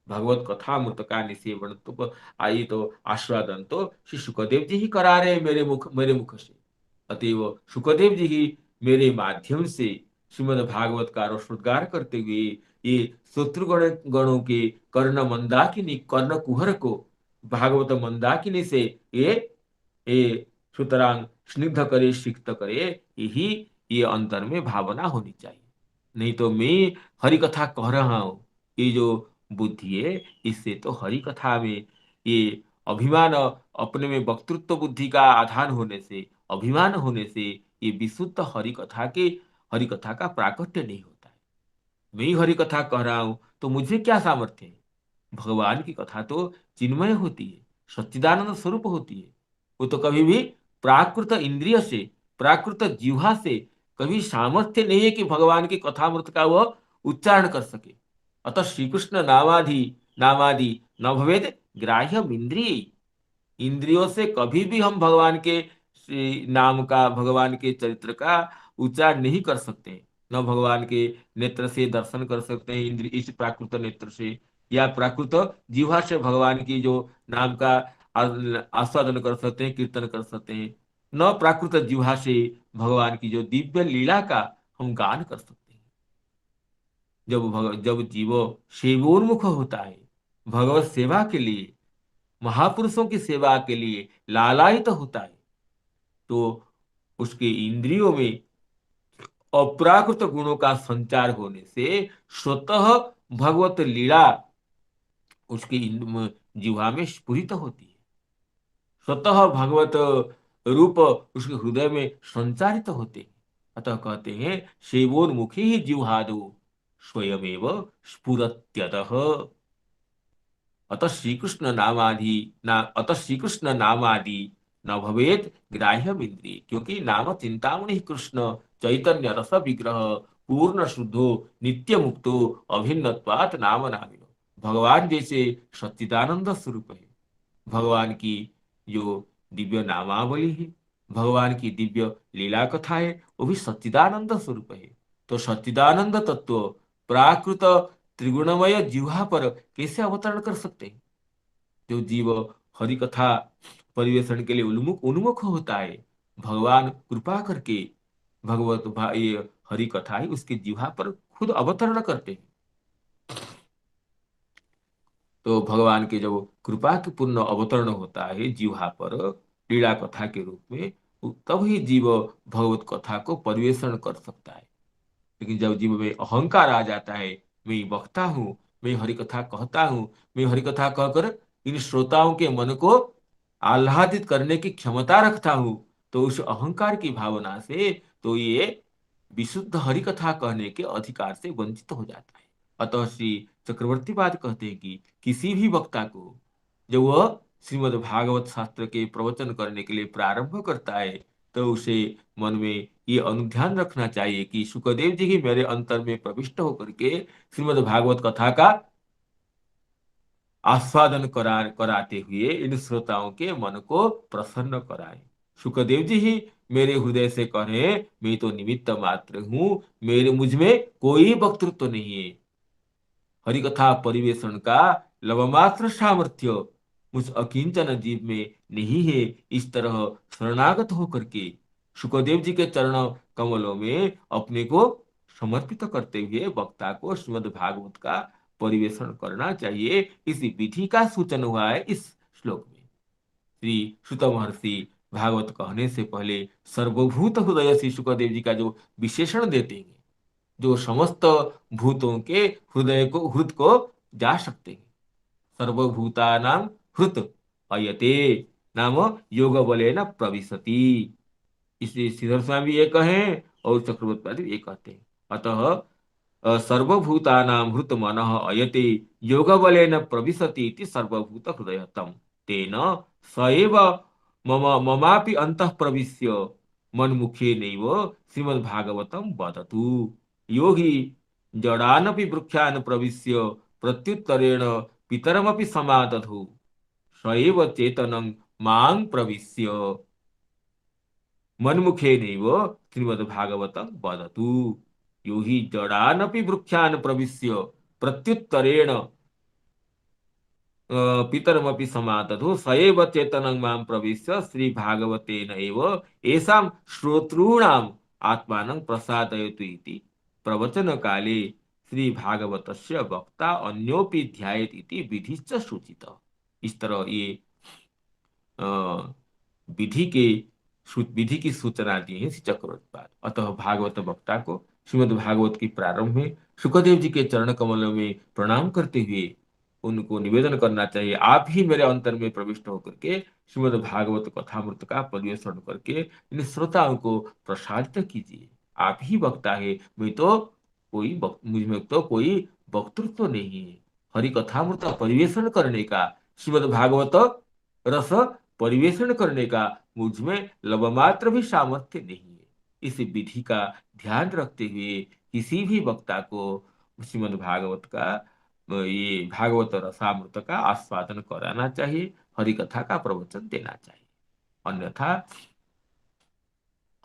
भगवत कथा मृतका निसेवन तो आई तो आस्वादन तो श्री सुखदेव जी ही करा रहे हैं मेरे मुख से। अतएव सुखदेव जी ही मेरे माध्यम से श्रीमद् भागवत का रोषोद्गार करते हुए ये शत्रुगण गणों के कर्ण मंदाकिनी कर्ण कुहर को भागवत मंदाकिनी से ये सुतरांग स्निग्ध करे सिक्त करे, यही ये अंतर में भावना होनी चाहिए। नहीं तो मैं हरि कथा कह रहा हूं, ये जो बुद्धि है इससे तो हरि कथा में ये अभिमान, अपने में वक्तृत्व बुद्धि का आधान होने से, अभिमान होने से ये विशुद्ध हरि कथा का प्राकट्य नहीं होता है। मैं ही हरि कथा कह रहा हूं तो मुझे क्या सामर्थ्य है? भगवान की कथा तो चिन्मय होती है, सच्चिदानंद स्वरूप होती है। वो तो कभी भी प्राकृत इंद्रिय से, प्राकृत जिह्वा से कभी सामर्थ्य नहीं है कि भगवान की कथामृत का वह उच्चारण कर सके। अतः श्री कृष्ण नामादि न भवेद ग्राह्य इंद्रिय, इंद्रियों से कभी भी हम भगवान के नाम का, भगवान के चरित्र का उच्चारण नहीं कर सकते। न भगवान के नेत्र से दर्शन कर सकते हैं, इंद्रिय इस प्राकृत नेत्र से, या प्राकृत जीवा से भगवान की जो नाम का आस्वादन कर सकते हैं, कीर्तन कर सकते हैं। न प्राकृत जीवा से भगवान की जो दिव्य लीला का हम गान कर सकते हैं। जब जीव सेवोन्मुख होता है, भगवत सेवा के लिए, महापुरुषों की सेवा के लिए लालायित तो होता है, तो उसके इंद्रियों में अप्राकृत गुणों का संचार होने से स्वतः भगवत लीला उसकी जिह्वा में स्फुरित होती है, स्वतः भगवत रूप उसके हृदय में संचारित होते हैं। अतः कहते हैं सेवोन्मुखी ही जिह्वादो स्वयमेव स्फुरत्यतः। अतः श्री कृष्ण नामादि न भवेत ग्राह्य इंद्रिय, क्योंकि नाम चिंतामणि कृष्ण चैतन्य रस विग्रह पूर्ण शुद्धो नित्य मुक्तो अभिन्नत्वात् नाम नामिनो। भगवान जैसे सच्चिदानंद स्वरूप है, भगवान की जो दिव्य नामावली है, भगवान की दिव्य लीला कथा है, वो भी सच्चिदानंद स्वरूप है। तो सच्चिदानंद तत्व प्राकृत त्रिगुणमय जीवा पर कैसे अवतरण कर सकते हैं? जो जीव हरि कथा परिवेशन के लिए उन्मुख उन्मुख होता है, भगवान कृपा करके ये हरि कथा है उसके जीवा पर खुद अवतरण करते हैं। तो भगवान के जब कृपा के पूर्ण अवतरण होता है जीवा पर लीला कथा के रूप में, तब ही जीव भगवत कथा को परिवेषण कर सकता है। लेकिन जब जीव में अहंकार आ जाता है, मैं वक्ता हूँ, मैं हरि कथा कहता हूँ, मैं हरि कथा कहकर इन श्रोताओं के मन को आह्लादित करने की क्षमता रखता हूँ, तो उस अहंकार की भावना से तो ये विशुद्ध हरि कथा कहने के अधिकार से वंचित हो जाता है। अतः श्री चक्रवर्तीवाद कहते हैं कि किसी भी वक्ता को जब वह श्रीमद् भागवत शास्त्र के प्रवचन करने के लिए प्रारंभ करता है, तो उसे मन में ये अनुध्यान रखना चाहिए कि शुकदेव जी ही मेरे अंतर में प्रविष्ट होकर के श्रीमद् भागवत कथा का आस्वादन कराते हुए इन श्रोताओं के मन को प्रसन्न कराए। शुकदेव जी ही मेरे हृदय से कहें, मैं तो निमित्त मात्र हूं, मेरे मुझ में कोई वक्तृत्व नहीं है, हरिकथा परिवेशन का लवमात्र सामर्थ्य मुझ अकिंचन जीव में नहीं है। इस तरह शरणागत होकर के शुकदेव जी के चरण कमलों में अपने को समर्पित करते हुए वक्ता को श्रीमद् भागवत का परिवेशन करना चाहिए। इसी विधि का सूचन हुआ है इस श्लोक में। श्री सुत महर्षि भागवत कहने से पहले सर्वभूत हृदय श्री शुकदेव जी का जो विशेषण देते हैं, जो समस्त भूतों के हृद को जा सकते हैं। सर्वभूतानां हृत अयते नाम योग बलेन प्रविशति। इसलिए श्रीधर स्वामी ये कहें और चक्रवर्ती ये कहते हैं। अतः सर्वभूतानां हृत मनः अयते योग बलेन प्रविशति इति सर्वभूत हृदयतम तेन सएव मम ममापि अंतः प्रविश्य मन्मुखे नैव श्रीमद्भागवतं वदतु। योगी जडानपि वृक्षान् प्रविश्य प्रत्युत्तरेण पितरमपि समादधु सएव चेतनं मां प्रविश्य मन्मुखे नैव श्रीमद्भागवतं वदतु। यो हि जडानपि वृक्षान् प्रविश्य प्रत्युत्तरेण पितरमपि समादधु स एव चेतनं मां प्रविश्य श्री भागवतेन एव येषां श्रोतॄणाम् आत्मानं प्रसादयतु इति प्रवचन काले श्री भागवतस्य वक्ता अन्योपि ध्यायेत् इति विधिश्च सूचित। इस तरह ये विधि के विधि की सूचना दी है श्री चक्रवर्तीपाद। अतः भागवत वक्ता को श्रीमद् भागवत की प्रारंभ में सुखदेव जी के चरण कमलों में प्रणाम करते हुए उनको निवेदन करना चाहिए, आप ही मेरे अंतर में प्रविष्ट होकर के श्रीमद् भागवत कथामृत का परिवेषण करके इन श्रोताओं को प्रसादित कीजिए। आप ही वक्ता है, मैं तो मुझ में तो कोई वक्तृत्व नहीं है। हरि कथामृत परिवेषण करने का, श्रीमद् भागवत रस परिवेषण करने का मुझ में लवमात्र भी सामर्थ्य नहीं है। इस विधि का ध्यान रखते हुए किसी भी वक्ता को श्रीमद् भागवत का ये भागवत रसामृत का आस्वादन कराना चाहिए, हरि कथा का प्रवचन देना चाहिए। अन्यथा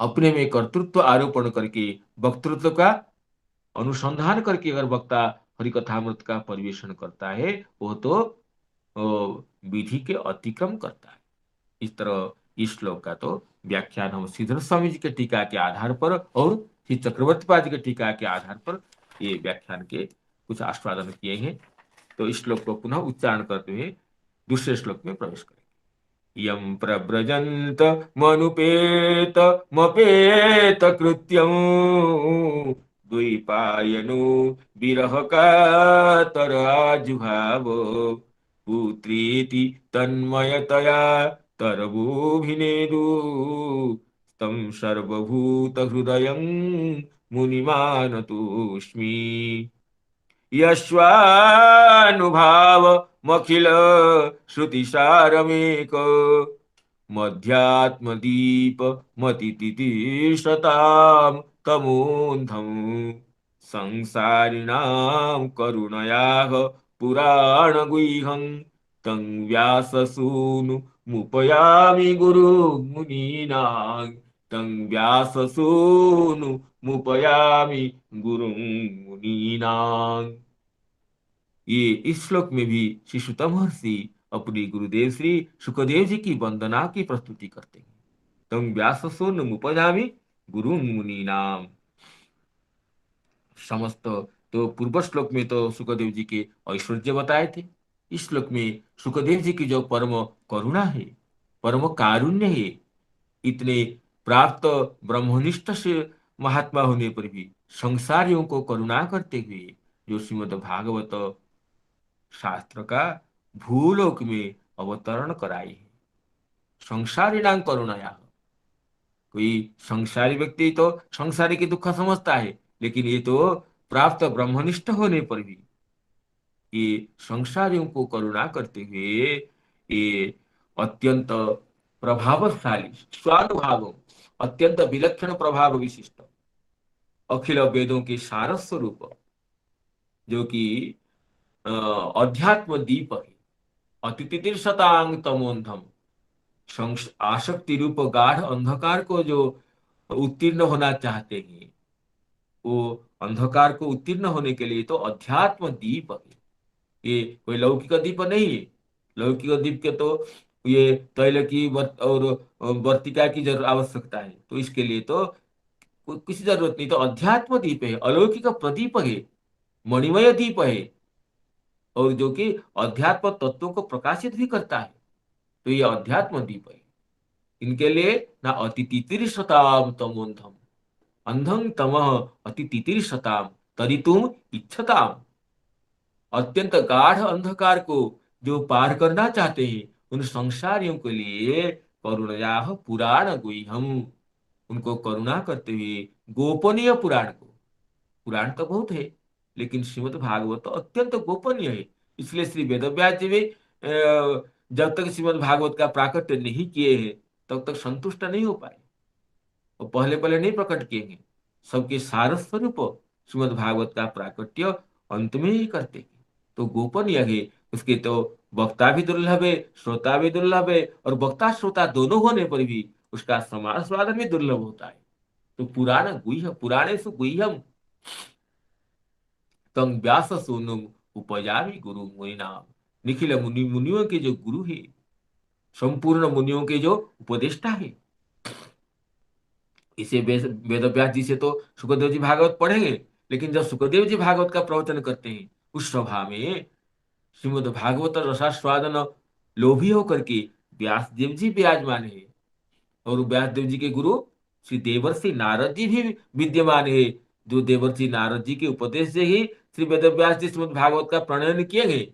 अपने में कर्तृत्व आरोपण करके वक्तृत्व का अनुसंधान करके अगर वक्ता हरि कथामृत का परिवेषण करता है, वो तो विधि के अतिक्रम करता है। इस तरह इस श्लोक का तो व्याख्यान हम श्रीधर स्वामी जी के टीका के आधार पर और श्री चक्रवर्तीपाद जी के टीका के आधार पर ये व्याख्यान के कुछ आस्वादन किए हैं। तो इस श्लोक को पुनः उच्चारण करते हुए दूसरे श्लोक में प्रवेश करेंगे। यम प्रव्रजंत मनुपेत मपेत कृत्यम द्वैपायनो विरह कातर आजुहाव पुत्रेति तन्मयतया तरवोभिनेदु तं सर्वभूत हृदयं मुनिमानतोऽस्मि। यस्वानुभावमखिल श्रुतिसारमेक मध्यात्मदीप मतितितिशतां तमोन्धम् संसारिणां करुणयाः पुराणगुह्यं तं व्याससूनुमुपयामि गुरुमुनीनां तं व्याससूनुमुपयामि गुरुं मुनीनां। ये इस श्लोक में भी श्री सुत महर्षि अपनी गुरुदेव श्री सुखदेव जी की वंदना की प्रस्तुति करते हैं। तम व्याससूनुमुपयामि गुरुं मुनीनां। समस्त तो पूर्व श्लोक में तो सुखदेव जी के ऐश्वर्य बताए थे। इस श्लोक में सुखदेव जी की जो परम करुणा है, परम कारुण्य है, इतने प्राप्त ब्रह्मनिष्ठ से महात्मा होने पर भी संसारियों को करुणा करते हुए जो श्रीमद् भागवत शास्त्र का भूलोक में अवतरण कराई है। संसारिणां करुणया, कोई संसारी व्यक्ति तो संसारी की दुख समझता है, लेकिन ये तो प्राप्त ब्रह्मनिष्ठ होने पर भी ये संसारियों को करुणा करते हुए ये अत्यंत प्रभावशाली स्वानुभाव, अत्यंत विलक्षण प्रभाव विशिष्ट अखिल वेदों के सार स्वरूप, जो कि अध्यात्म दीप है, अतितितिर्षतांग तमोंधम, आसक्ति रूप गाढ़ अंधकार को जो उत्तीर्ण होना चाहते हैं, वो अंधकार को उत्तीर्ण होने के लिए तो अध्यात्म दीप है। ये कोई लौकिक दीप नहीं है। लौकिक दीप के तो ये तैल की और वर्तिका की जरूर आवश्यकता है, तो इसके लिए तो किसी जरूरत नहीं। तो अध्यात्म दीप है, अलौकिक प्रदीप है, मणिमय दीप है, और जो कि अध्यात्म तत्वों को प्रकाशित भी करता है। तो ये अध्यात्म दीप है। इनके लिए ना अति तितिर्षताम तमोंधम, अंधं तमः अति तितिर्षताम तरितुम इच्छताम, अत्यंत गाढ़ अंधकार को जो पार करना चाहते हैं, उन संसारियों के लिए करुणया पुराण गुह्यम, उनको करुणा करते हुए गोपनीय पुराण को, पुराण तो बहुत है लेकिन श्रीमद् भागवत तो अत्यंत गोपनीय है। इसलिए श्री वेदव्यास जी भी जब तक श्रीमद् भागवत का प्राकट्य नहीं किए हैं तब तक संतुष्ट नहीं हो पाए, और पहले पहले नहीं प्रकट किए हैं। सबके सार स्वरूप श्रीमद् भागवत का प्राकट्य अंत में ही करते हैं। तो गोपनीय है, उसके तो वक्ता भी दुर्लभ है, श्रोता भी दुर्लभ है, और वक्ता श्रोता दोनों होने पर भी उसका समाज स्वादन भी दुर्लभ होता है। तो पुराण गुह्य, पुराणेषु गुह्यम तम व्यास सोनुम उपजामि गुरु मुनिनाम। निखिल मुनियों के जो गुरु है, संपूर्ण मुनियों के जो उपदेष्टा है, इसे वेद व्यास जी से तो सुखदेव जी भागवत पढ़ेंगे, लेकिन जब सुखदेव जी भागवत का प्रवचन करते हैं उस सभा में श्रीमद् भागवत रसास्वादन लोभी होकर के व्यास देव जी विराजमान है, और व्यास देव जी के गुरु श्री देवर्षि नारद जी भी विद्यमान है। जो देवर्षि नारद जी के उपदेश से ही श्री वेद व्यास जी श्रीमद् भागवत का प्रणयन किए गए,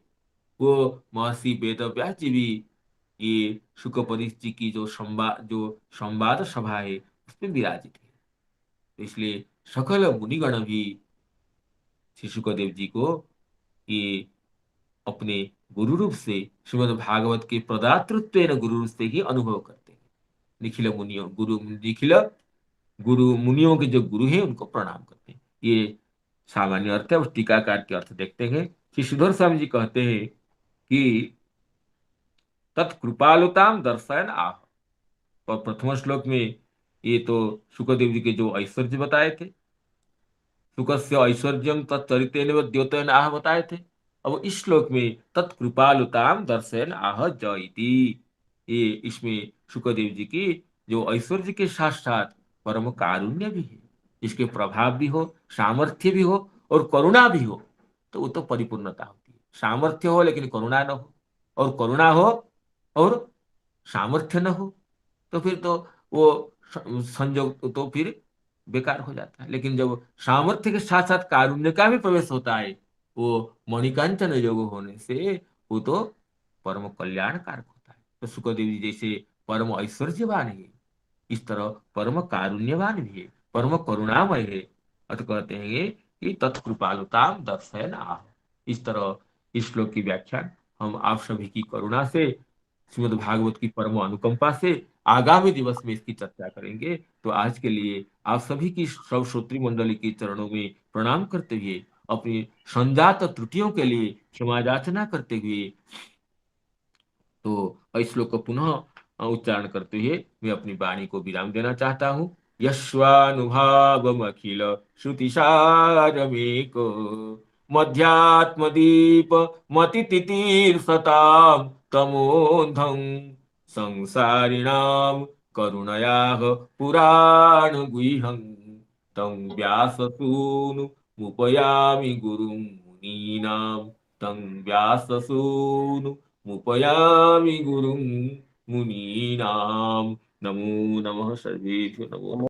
वो महर्षि वेद व्यास जी भी ये शुक परिस्थिति की जो संवाद सभा है उसमें विराजित है। तो इसलिए सकल मुनिगण भी श्री शुकदेव जी को ये अपने गुरु रूप से श्रीमद् भागवत के प्रदातृत्व गुरु रूप से ही अनुभव करते हैं। निखिल मुनियों गुरु निखिल गुरु मुनियों के जो गुरु हैं उनको प्रणाम करते हैं। ये सामान्य अर्थ है। उस टीकाकार के अर्थ देखते हैं। श्री सुधर स्वामी जी कहते हैं कि तत्कृपालुताम दर्शन आह। और प्रथम श्लोक में ये तो शुकदेव जी के जो ऐश्वर्य बताए थे, सुकस्य ऐश्वर्यम तत्चरितेन द्योतन आह बताए थे। अब इस श्लोक में तत्कृपालुताम दर्शन आह जयति, ये इसमें शुकदेव जी की जो ऐश्वर्य के साथ साथ परम कारुण्य भी है, इसके प्रभाव भी हो, सामर्थ्य भी हो और करुणा भी हो, तो वो तो परिपूर्णता होती है। सामर्थ्य हो लेकिन करुणा न हो, और करुणा हो और सामर्थ्य न हो, तो फिर तो वो संयोग तो फिर बेकार हो जाता है। लेकिन जब सामर्थ्य के साथ साथ कारुण्य का भी प्रवेश होता है, वो मणिकांचन योग होने से वो तो परम कल्याणकारक होता है। तो सुखदेव जी जैसे परम ऐश्वर्यवान है, इस तरह परम कारुण्यवान भी है, परम करुणामय है। अत कहते हैं कि तत्कृपालुताम दर्शन आह। इस तरह इस श्लोक की व्याख्या हम आप सभी की करुणा से श्रीमद् भागवत की परम अनुकंपा से आगामी दिवस में इसकी चर्चा करेंगे। तो आज के लिए आप सभी की सब श्रोत्री मंडली के चरणों में प्रणाम करते हुए, अपनी संजात त्रुटियों के लिए क्षमा याचना करते हुए, तो इस श्लोक को पुनः उच्चारण करते हुए मैं अपनी वाणी को विराम देना चाहता हूँ। यस्वानुभावमखिल श्रुतिसारमेको मध्यात्मदीप मतितितीर्षतां तमोऽन्धं संसारिणां करुणयाः पुराणगुह्यं तं व्याससूनुमुपयामि गुरुं मुनीनां तं व्याससूनुमुपयामि गुरुं मुनीनां। नमो नमः सर्वेभ्यो नमो नमः।